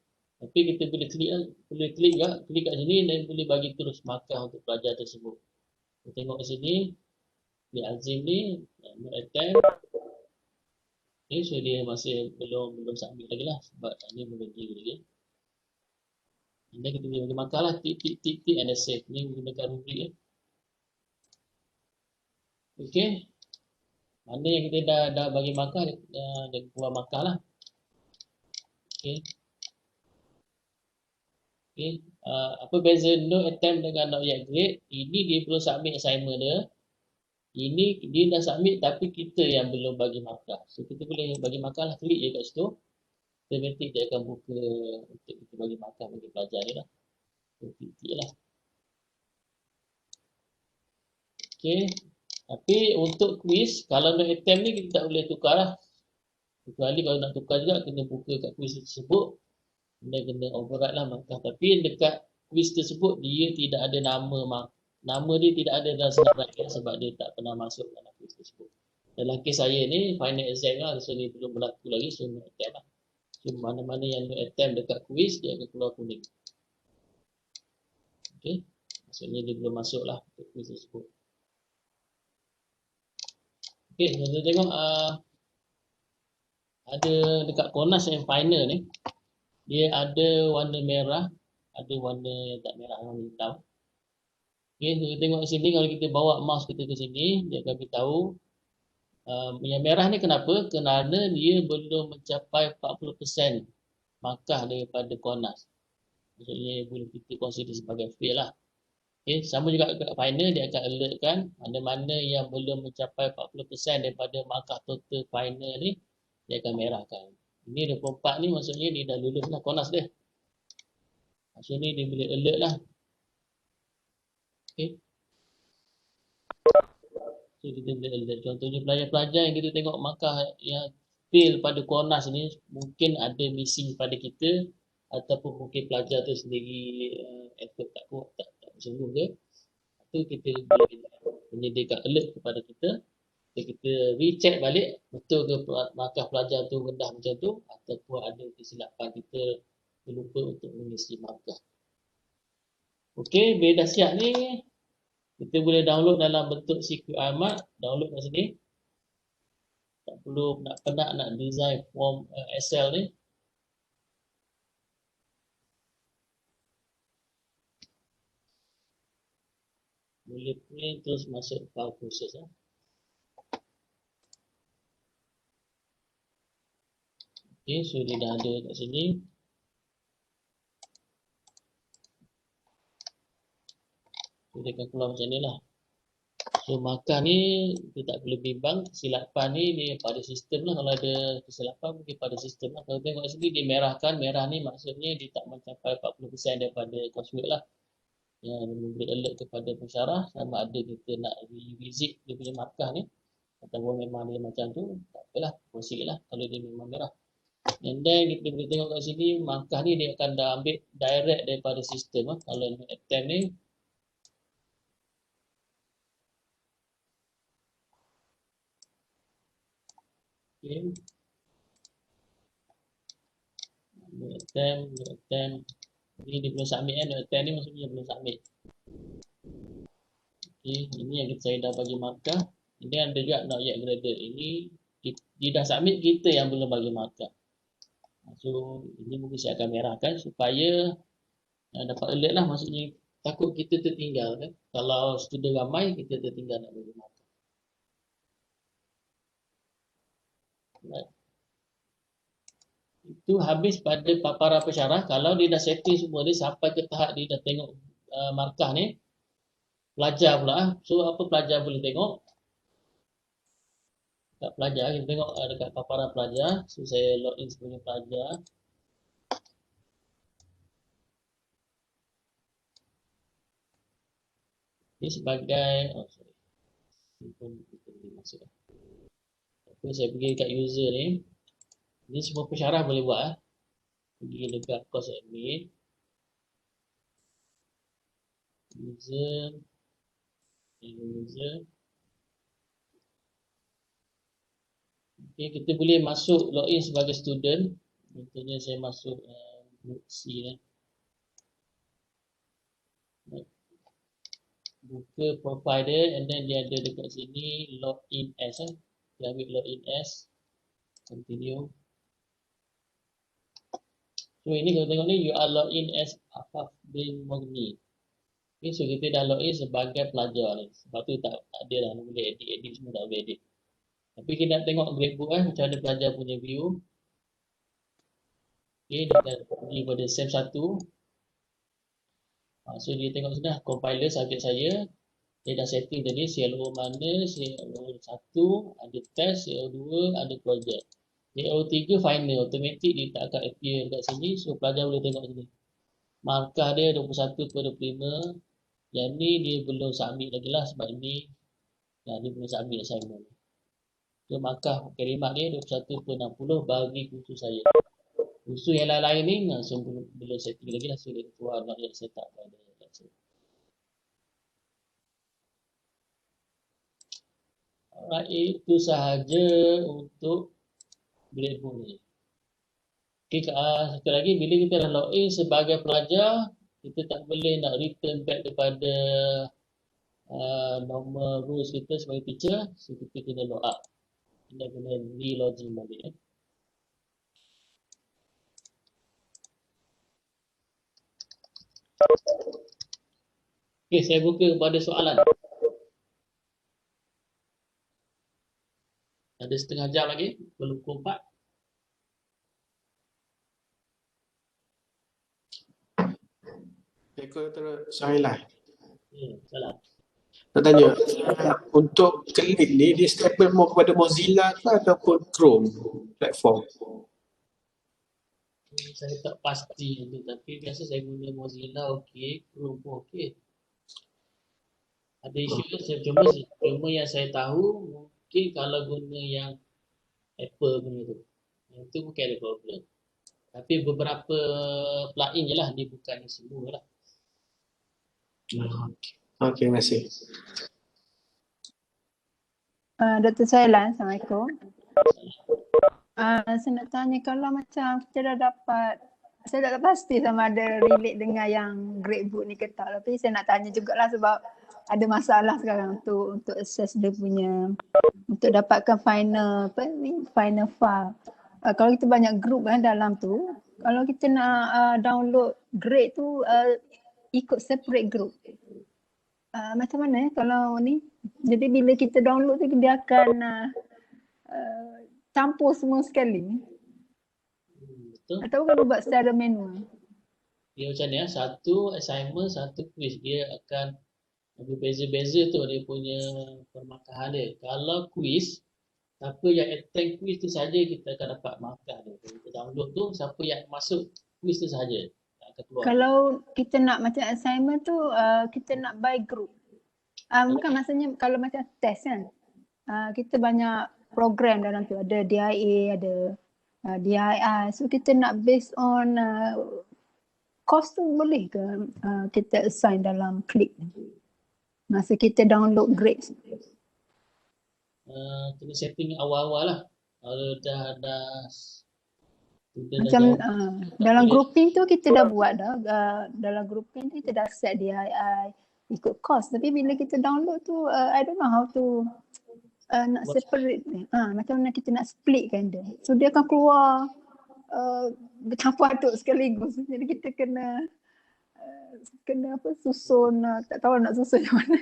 Tapi kita boleh klik juga. Klik kat sini dan boleh bagi terus markah untuk pelajar tersebut. Kita tengok kat sini. Klik Azim ni, no attempt. Okay, so dia masih belum submit lagi lah. Sebab ni belum due lagi. Dan kita boleh bagi markah lah. Tick and save. Ni menggunakan rubrik ya. Okay. Mana yang kita dah bagi markah, dia keluar markah lah. Okay. Okay. Apa beza no attempt dengan not yet grade? Ini dia perlu submit assignment dia. Ini dia dah submit tapi kita yang belum bagi markah. So kita boleh bagi markah lah. Klik je kat situ. Automatik dia akan buka untuk kita bagi markah bagi pelajar dia lah. So klik lah. Okay. Tapi untuk quiz, kalau no attempt ni kita tak boleh tukar lah. Kecuali kalau nak tukar juga, kena buka kat quiz tersebut. Kena override lah markah. Tapi dekat quiz tersebut, dia tidak ada nama dia tidak ada dalam senarai sebab dia tak pernah masuk dalam quiz tersebut. Dalam kes saya ni, final exam lah. So ni belum berlaku lagi. So no attempt lah. So mana-mana yang no attempt dekat quiz, dia akan keluar kuning. Okay. Maksudnya dia belum masuk lah ke quiz tersebut. Okay, kita tengok ada dekat Konas yang final ni, dia ada warna merah, ada warna yang tak merah, warna hitam. Okay, so kita tengok sini, kalau kita bawa mouse kita ke sini, dia akan beritahu yang merah ni kenapa? Kerana dia belum mencapai 40% markah daripada Konas. Maksudnya boleh kita consider sebagai fail lah. Okay, sama juga kat final, dia akan alertkan mana-mana yang belum mencapai 40% daripada markah total final ni, dia akan merahkan. Ini 24 ni maksudnya dia dah lulus lah Konas dia. Maksudnya dia boleh alert lah. Okay. So kita boleh alert. Contohnya pelajar-pelajar yang kita tengok markah yang fail pada Konas ni, mungkin ada missing pada kita, ataupun mungkin pelajar tu sendiri effort tak kuat, tak sungguh ke. Itu kita boleh menyediakan alert kepada kita. Kita recheck balik betul ke markah pelajar tu rendah macam tu, ataupun ada kesilapan kita terlupa untuk mengisi markah. Okey, bila dah siap ni, kita boleh download dalam bentuk CQR-Mat. Download kat sini. Tak perlu nak design form Excel ni. Boleh print terus masuk file proses lah. Okay, so dia dah ada kat sini. So dia akan keluar macam ni lah. So markah ni kita tak perlu bimbang. Kesilapan ni dia pada sistem lah. Kalau ada kesilapan mungkin pada sistem lah. Kalau tengok kat sini dia merahkan. Merah ni maksudnya dia tak mencapai 40% daripada coursework lah. Yang memberi alert kepada pensyarah sama ada kita nak revisit dia punya markah ni ataupun memang dia macam tu, tak apalah, proceed lah kalau dia memang merah. And then kita boleh tengok kat sini markah ni dia akan dah ambil direct daripada sistem lah. Kalau attempt ni okay. attempt ini dia belum submit kan, attempt ni maksudnya dia belum submit. Okay, ini yang saya dah bagi markah. Ini ada juga not yet graded. Ini dia dah submit, kita yang belum bagi markah. So ini mungkin saya akan merahkan supaya Dapat alert lah, maksudnya takut kita tertinggal kan. Kalau student ramai, kita tertinggal nak bagi markah. Right. Itu habis pada paparan pensyarah. Kalau dia dah setting semua ni, sampai ke tahap dia dah tengok markah ni, pelajar pula. So apa pelajar boleh tengok? Kat pelajar, kita tengok dekat paparan pelajar. So saya login sebagai pelajar. Ini sebagai, saya pergi dekat user ni. Ini semua pensyarah boleh buat. Pergi dekat course admin. User. Okay, kita boleh masuk login sebagai student. Contohnya saya masuk group C ni. Buka profile dia, and then dia ada dekat sini login as. Dia ambil login as. Continue. So ini kalau tengok ni, you are login as Afaf bin Mughni. Okay, so kita dah login sebagai pelajar ni. Sebab tu tak ada lah, boleh edit semua, tak boleh edit. Tapi kita nak tengok gradebook macam mana pelajar punya view. Okay, dia akan pergi pada SEM 1. So dia tengok sudah compiler subjek saya. Dia dah setting tadi CLO mana, CLO 1, ada test, CLO 2, ada project. CLO 3 final, automatic dia tak akan appear dekat sini. So pelajar boleh tengok sini. Markah dia 21/25. Yang ni dia belum submit lagi lah sebab ini dia belum submit assignment. So markah kirimat dia 21/60 bagi kursus saya. Kursus yang lain-lain ni langsung belum setting lagi lah. So dia keluar nak yang set up pada lecture. Alright, itu sahaja untuk gradebook ni. Okay, satu lagi, bila kita dah login sebagai pelajar, kita tak boleh nak return back kepada normal rules kita sebagai teacher. So kita kena log out. Kita kena re-login balik. Okay, saya buka kepada soalan. Ada setengah jam lagi, belum pukul 4. Soalan. Salah. Nak tanya, untuk klik ni, dia stable more kepada Mozilla ke ataupun Chrome platform? Saya tak pasti tu, tapi biasa saya guna Mozilla okey, Chrome pun okey. Ada isu cuma yang saya tahu mungkin kalau guna yang Apple punya tu. Yang tu bukan ada problem. Tapi beberapa plugin je lah, dia bukan semua lah. Okey, terima kasih. Dr. Sailan, Assalamualaikum. Saya nak tanya kalau macam kita dah dapat, saya tak pasti sama ada relate dengan yang gradebook ni ke tak, tapi saya nak tanya jugalah sebab ada masalah sekarang untuk access dia punya, untuk dapatkan final final file. Kalau kita banyak group dalam tu, kalau kita nak download grade tu ikut separate group. Macam mana kalau ni? Jadi bila kita download tu dia akan campur semua sekali. Betul. Atau kalau buat secara manual. Dia macam ni, satu assignment, satu quiz, dia akan berbeza-beza tu dia punya permarkahan dia. Kalau quiz, siapa yang attend quiz tu saja kita akan dapat markah dia. Kalau kita download tu, siapa yang masuk quiz tu saja akan keluar. Kalau kita nak macam assignment tu, kita nak by group. Bukan maksudnya kalau macam test kan. Kita banyak program dalam tu, ada DIA, ada DII. So kita nak based on course tu boleh ke kita assign dalam klik masa kita download grades? Kena setting awal-awal lah. Kalau dah macam dalam grouping tu kita dah buat dah. Dalam grouping tu kita dah set DII ikut course. Tapi bila kita download tu I don't know how to nak separate ni. Macam mana kita nak splitkan dia. So dia akan keluar bercampur aduk sekaligus. Jadi kita kena kena apa susun, tak tahu nak susun macam mana.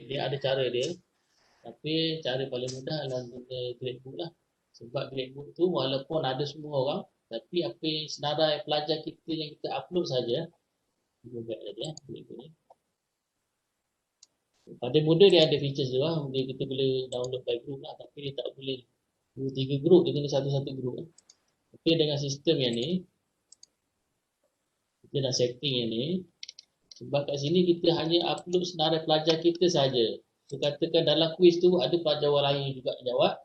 Dia ada cara dia. Tapi cara paling mudah adalah guna gradebook lah. Sebab gradebook tu walaupun ada semua orang, tapi apa senarai pelajar kita yang kita upload saja, juga dia gradebook ni. Pada muda dia ada features tu lah, dia kita boleh download by group lah, tapi dia tak boleh 2-3 group, dia kena satu-satu group lah. Tapi dengan sistem yang ni, kita dah setting yang ni, sebab kat sini kita hanya upload senarai pelajar kita saja. So, katakan dalam kuis tu ada pelajar orang lain juga jawab,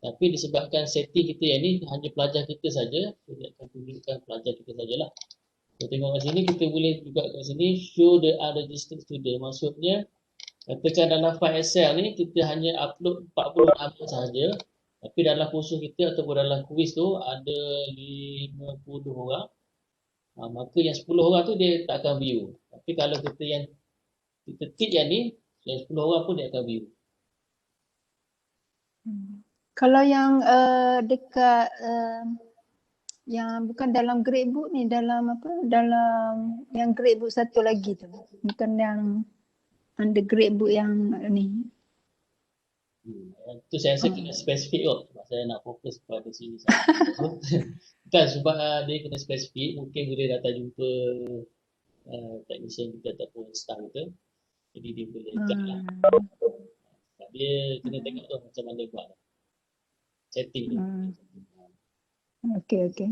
tapi disebabkan setting kita yang ni hanya pelajar kita saja, so dia akan tunjukkan pelajar kita sajalah. So, tengok kat sini kita boleh juga kat sini show the unregistered student. Maksudnya katakan dalam file Excel ni kita hanya upload 40 nama sahaja, tapi dalam kursus kita ataupun dalam kuis tu ada 50 orang. Maka yang 10 orang tu dia tak akan view. Tapi kalau kita tick yang ni, yang 10 orang pun dia akan view. Kalau yang dekat yang bukan dalam gradebook ni, dalam apa? Dalam yang gradebook satu lagi tu. Bukan yang under gradebook yang ni. Itu saya rasa kena spesifik kot. Sebab saya nak fokus pada sini sahaja. Bukan sebab dia kena spesifik. Mungkin boleh datang jumpa technician kita ataupun staff kita. Jadi dia boleh guide lah. Sebab dia kena tengok tu macam mana buat lah. Setting tu. Okey, okey.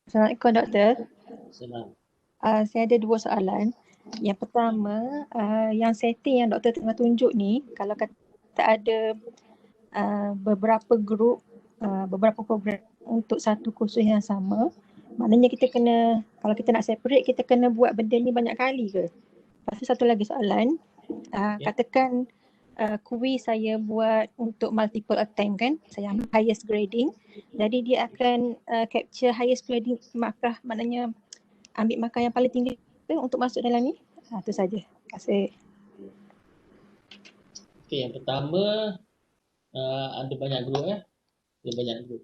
Assalamualaikum Doktor. Senang. Saya ada 2 soalan. Yang pertama, yang setting yang Doktor tengah tunjuk ni, kalau kata ada beberapa grup, beberapa program untuk satu kursus yang sama, maknanya kita kena, kalau kita nak separate, kita kena buat benda ni banyak kali ke? Lepas tu satu lagi soalan, katakan kuis saya buat untuk multiple attempt kan, saya ambil highest grading, jadi dia akan capture highest grading markah, maknanya ambil markah yang paling tinggi untuk masuk dalam ni. Itu saja. Terima kasih. Okey, yang pertama ada banyak grup ada banyak grup.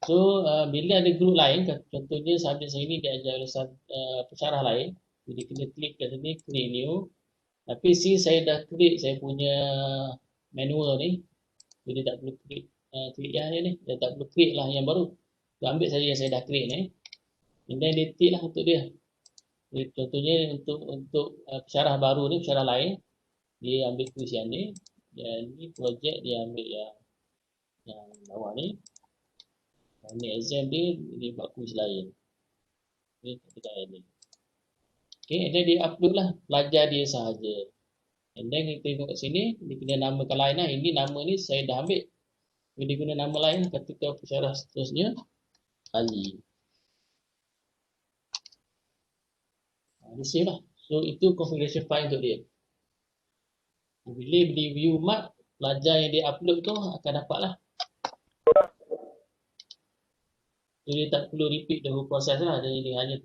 So bila ada grup lain, contohnya subjek saya ni dia ajar oleh pensyarah lain, jadi kena klik kat sini, create new. Tapi saya dah create saya punya manual ni, jadi tak perlu klik yang ni, dia tak perlu create lah yang baru. So, ambil saja yang saya dah create ni, and then dia tick lah untuk dia. Jadi, contohnya untuk pensyarah baru ni, pensyarah lain, dia ambil kuis yang ni, dan ni projek dia ambil yang bawah ni. Ni exam dia buat kuis lain. Ni kita ni. Okay, and then dia upload lah pelajar dia sahaja. And then kita tengok kat sini, dia kena namakan lain lah. Ini nama ni saya dah ambil. Dia guna nama lain, ketika pensyarah seterusnya, Ali. Dia save lah. So itu configuration file untuk dia. Bila di view mark, pelajar yang dia upload tu akan dapat lah. So dia tak perlu repeat the whole process lah. Jadi dia hanya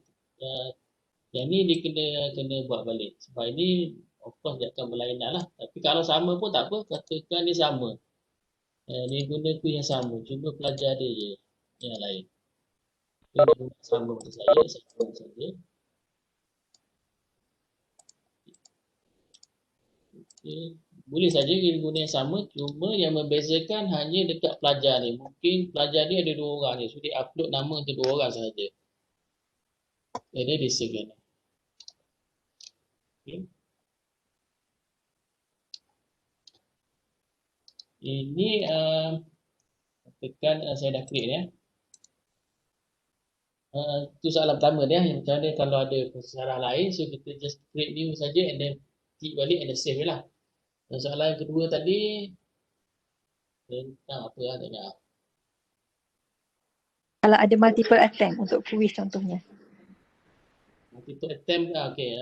yang ni dia kena buat balik. Sebab ini of course dia akan berlainan lah. Tapi kalau sama pun tak apa, katakan dia sama. Dia guna tu yang sama, cuma pelajar dia je yang lain. Dia guna sama macam saya guna saja. Okay. Boleh saja dia guna yang sama, cuma yang membezakan hanya dekat pelajar ni. Mungkin pelajar ni ada 2 orang ni, so dia upload nama untuk 2 orang sahaja. Jadi dia save ni. Okay. Ini tekan saya dah create ya. Itu soalan pertama dia, yang macam mana kalau ada pensyarah lain, so kita just create new saja and then tick balik and then save je lah. Dan soalan yang kedua tadi tentang apa lah tanya. Kalau ada multiple attempt untuk kuis contohnya. Multiple attempt, okay.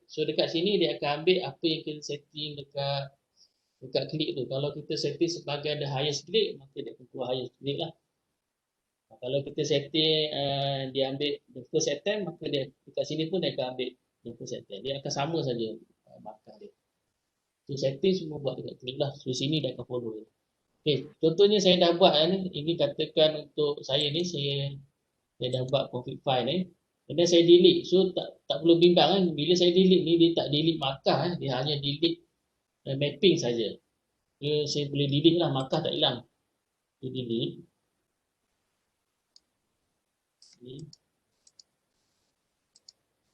So dekat sini dia akan ambil apa yang kita setting dekat klik tu. Kalau kita setting sebagai the highest grade, maka dia akan keluar highest grade lah. Kalau kita setting dia ambil the first attempt, maka dia dekat sini pun dia akan ambil the first attempt. Dia akan sama saja markah dia. So setting semua buat dekat klik lah. So sini dia akan follow. Okey, contohnya saya dah buat ni, ini katakan untuk saya ni, saya dah buat config file ni. Kemudian saya delete. So tak perlu bimbang kan, bila saya delete ni dia tak delete markah, dia hanya delete mapping saja. Saya boleh delete lah, markah tak hilang. Saya delete.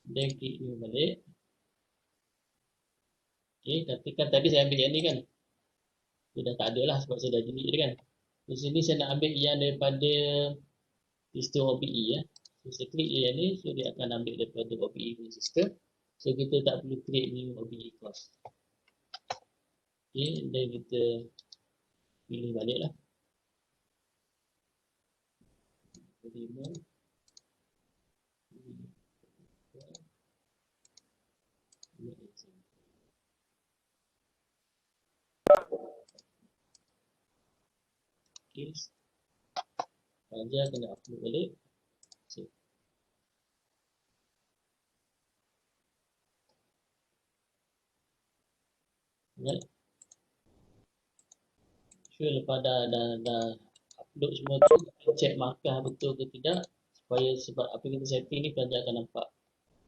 Dan klik ni balik. Okey, katakan tadi saya ambil yang ni kan. Dia dah tak ada lah sebab saya dah delete dia kan. Di sini saya nak ambil yang daripada sistem OBE ya. So, saya klik yang ni, so dia akan ambil daripada OBE punya sistem. So kita tak perlu create new OBE course. Okey, dan kita pilih balik lah. Remove. Okay. Saja kena upload balik. So. Right. So lepas dah upload semua tu, check markah betul ke tidak, supaya sebab apa kita setting ni pelajar akan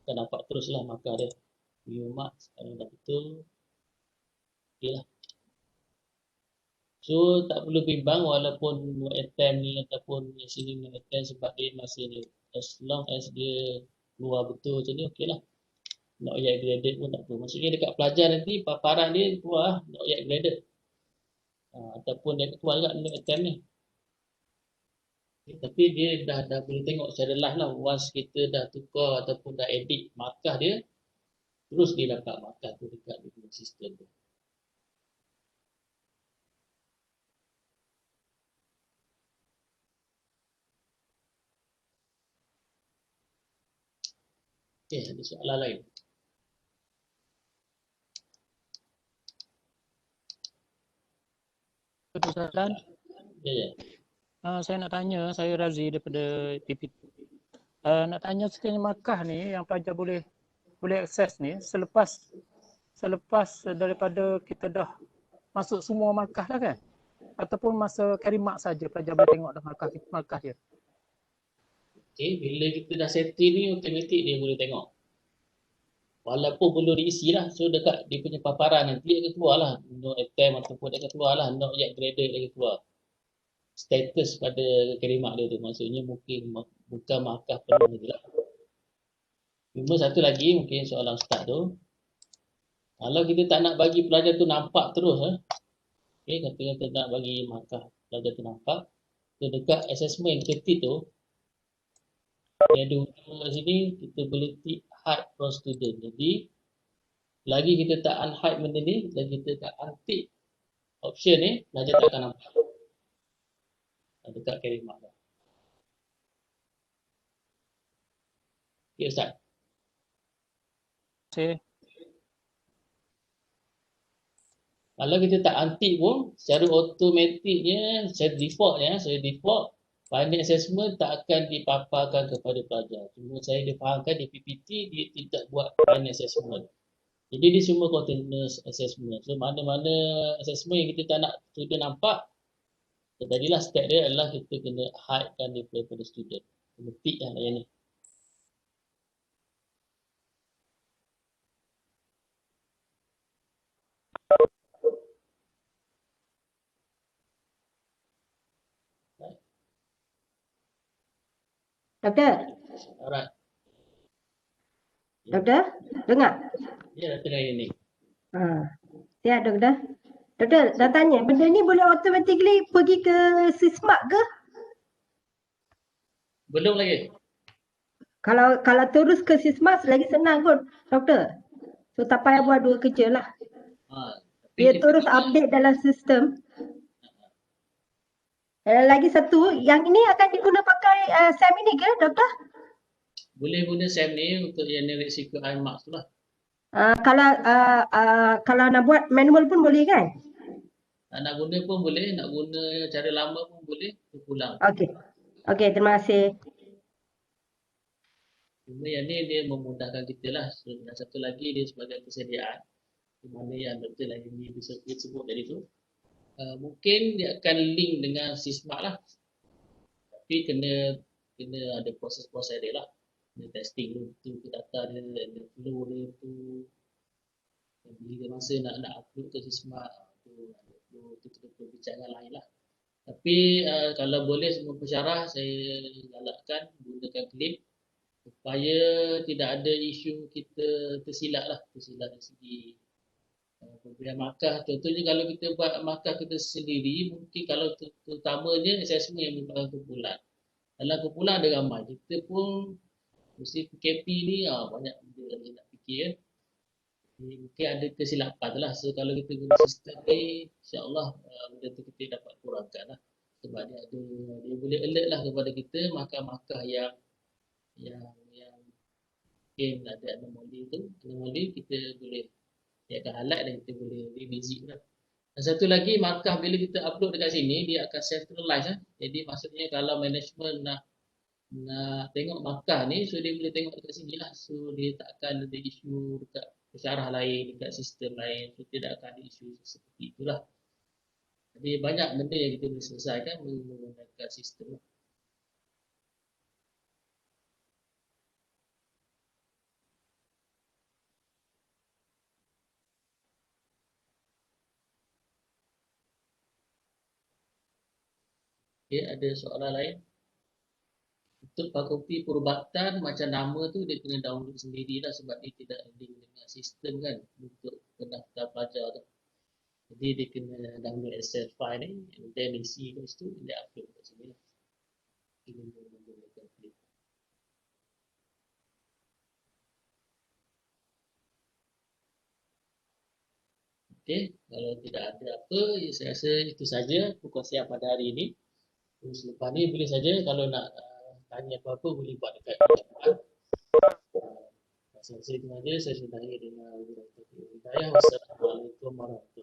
nampak terus lah markah dia. View marks kalau dah betul. Okay lah. So tak perlu bimbang walaupun no attempt ni ataupun yang sini no attempt sebab dia masih ni. As long as dia keluar betul macam ni okey lah. Not yet graded pun tak apa. Maksudnya dekat pelajar nanti paparan dia keluar not yet graded. Ataupun dia keluar juga no attempt ni. Okay, tapi dia dah boleh tengok secara live lah. Once kita dah tukar ataupun dah edit markah dia, terus dia dapat markah tu dekat dia sistem tu. Okay, ada soalan lain? Soalan. Ya. Saya nak tanya, saya Razi daripada TPT. Nak tanya sekiranya markah ni yang pelajar boleh akses ni selepas daripada kita dah masuk semua markah dah kan? Ataupun masa carry mark saja pelajar boleh tengok dah markah dia. Okay, bila kita dah setting ni automatik dia boleh tengok. Walaupun belum diisi lah, so dekat dia punya paparan nanti dia akan keluar lah. No attempt ataupun dia akan keluar lah, not yet graded dia akan keluar. Status pada carry mark dia tu, maksudnya mungkin bukan markah penuh je lah. Cuma satu lagi mungkin soalan start tu, kalau kita tak nak bagi pelajar tu nampak terus okay, kata kita nak bagi markah pelajar tu nampak, so dekat assessment ketik tu dia ada ujung kat sini, kita boleh tick hide from student. Jadi lagi kita tak unhide benda ni, lagi kita tak untick option ni, pelajar tak akan nampak dekat carry mark. Okay Ustaz. Okay. Kalau kita tak untick pun, secara automatiknya, secara default, final assessment tak akan dipaparkan kepada pelajar. Cuma saya difahamkan di PPT, dia tidak buat final assessment. Jadi dia semua continuous assessment. So mana-mana assessment yang kita tak nak student nampak, tadilah step dia adalah kita kena hidekan daripada student. Kena tick lah yang ni. Doktor, Alright. doktor, dengar? Ya, tengah yang ni. Siap doktor. Doktor, dah tanya, benda ni boleh automatically pergi ke Sysmark ke? Belum lagi. Kalau terus ke Sysmark lagi senang kot, doktor. So tak payah buat dua kerja lah. Dia terus update dalam sistem. Lagi satu, yang ini akan diguna pakai SAM ini ke, doktor? Boleh guna SAM ni untuk generate secret marks tu lah. Kalau nak buat manual pun boleh kan? Nak guna pun boleh, nak guna cara lama pun boleh, pulang. Okey, terima kasih. Cuma yang ni dia memudahkan kita lah. So, dan satu lagi dia sebagai persediaan. Di mana yang doktor lagi ni bisa sebut tadi tu. mungkin dia akan link dengan Sysmart lah. Tapi kena ada proses-proses dia lah. Kena testing dulu tu data dia, ada flow dia tu. Bila masa nak upload ke Sysmart tu kena perbincangan lain lah. Tapi kalau boleh semua pensyarah saya galakkan gunakan klip supaya tidak ada isu kita tersilap dari segi pemberian markah. Contohnya kalau kita buat markah kita sendiri, mungkin kalau terutamanya assessment yang merupakan kumpulan. Dalam kumpulan ada ramai, kita pun mesti PKP ni banyak benda yang nak fikir. Mungkin ada kesilapan lah. So kalau kita guna sistem ni, insyaAllah benda tu kita dapat kurangkan lah. Sebab dia boleh alert lah kepada kita markah-markah yang mungkin ada anomali kita boleh dia akan highlight dan kita boleh revisit lah. Dan satu lagi, markah bila kita upload dekat sini dia akan centralize lah. Jadi maksudnya kalau management nak tengok markah ni, so dia boleh tengok dekat sini lah. So dia tak akan ada isu dekat pensyarah lain, dekat sistem lain. So tidak akan ada isu seperti itulah. Jadi banyak benda yang kita boleh selesaikan menggunakan sistem lah. Okay, ada soalan lain? Untuk fakulti perubatan, macam nama tu dia kena download sendiri lah sebab dia tidak link dengan sistem kan untuk pendaftar pelajar tu. Jadi dia kena download Excel file ni, and then isi kat situ, dia upload kat sini lah. Okay, kalau tidak ada apa, saya rasa itu saja perkongsian pada hari ini. Selepas ni boleh saja kalau nak tanya apa-apa boleh buat dekat chat. Saya itu saja, saya sudahi dengan Wassalamualaikum warahmatullahi wabarakatuh.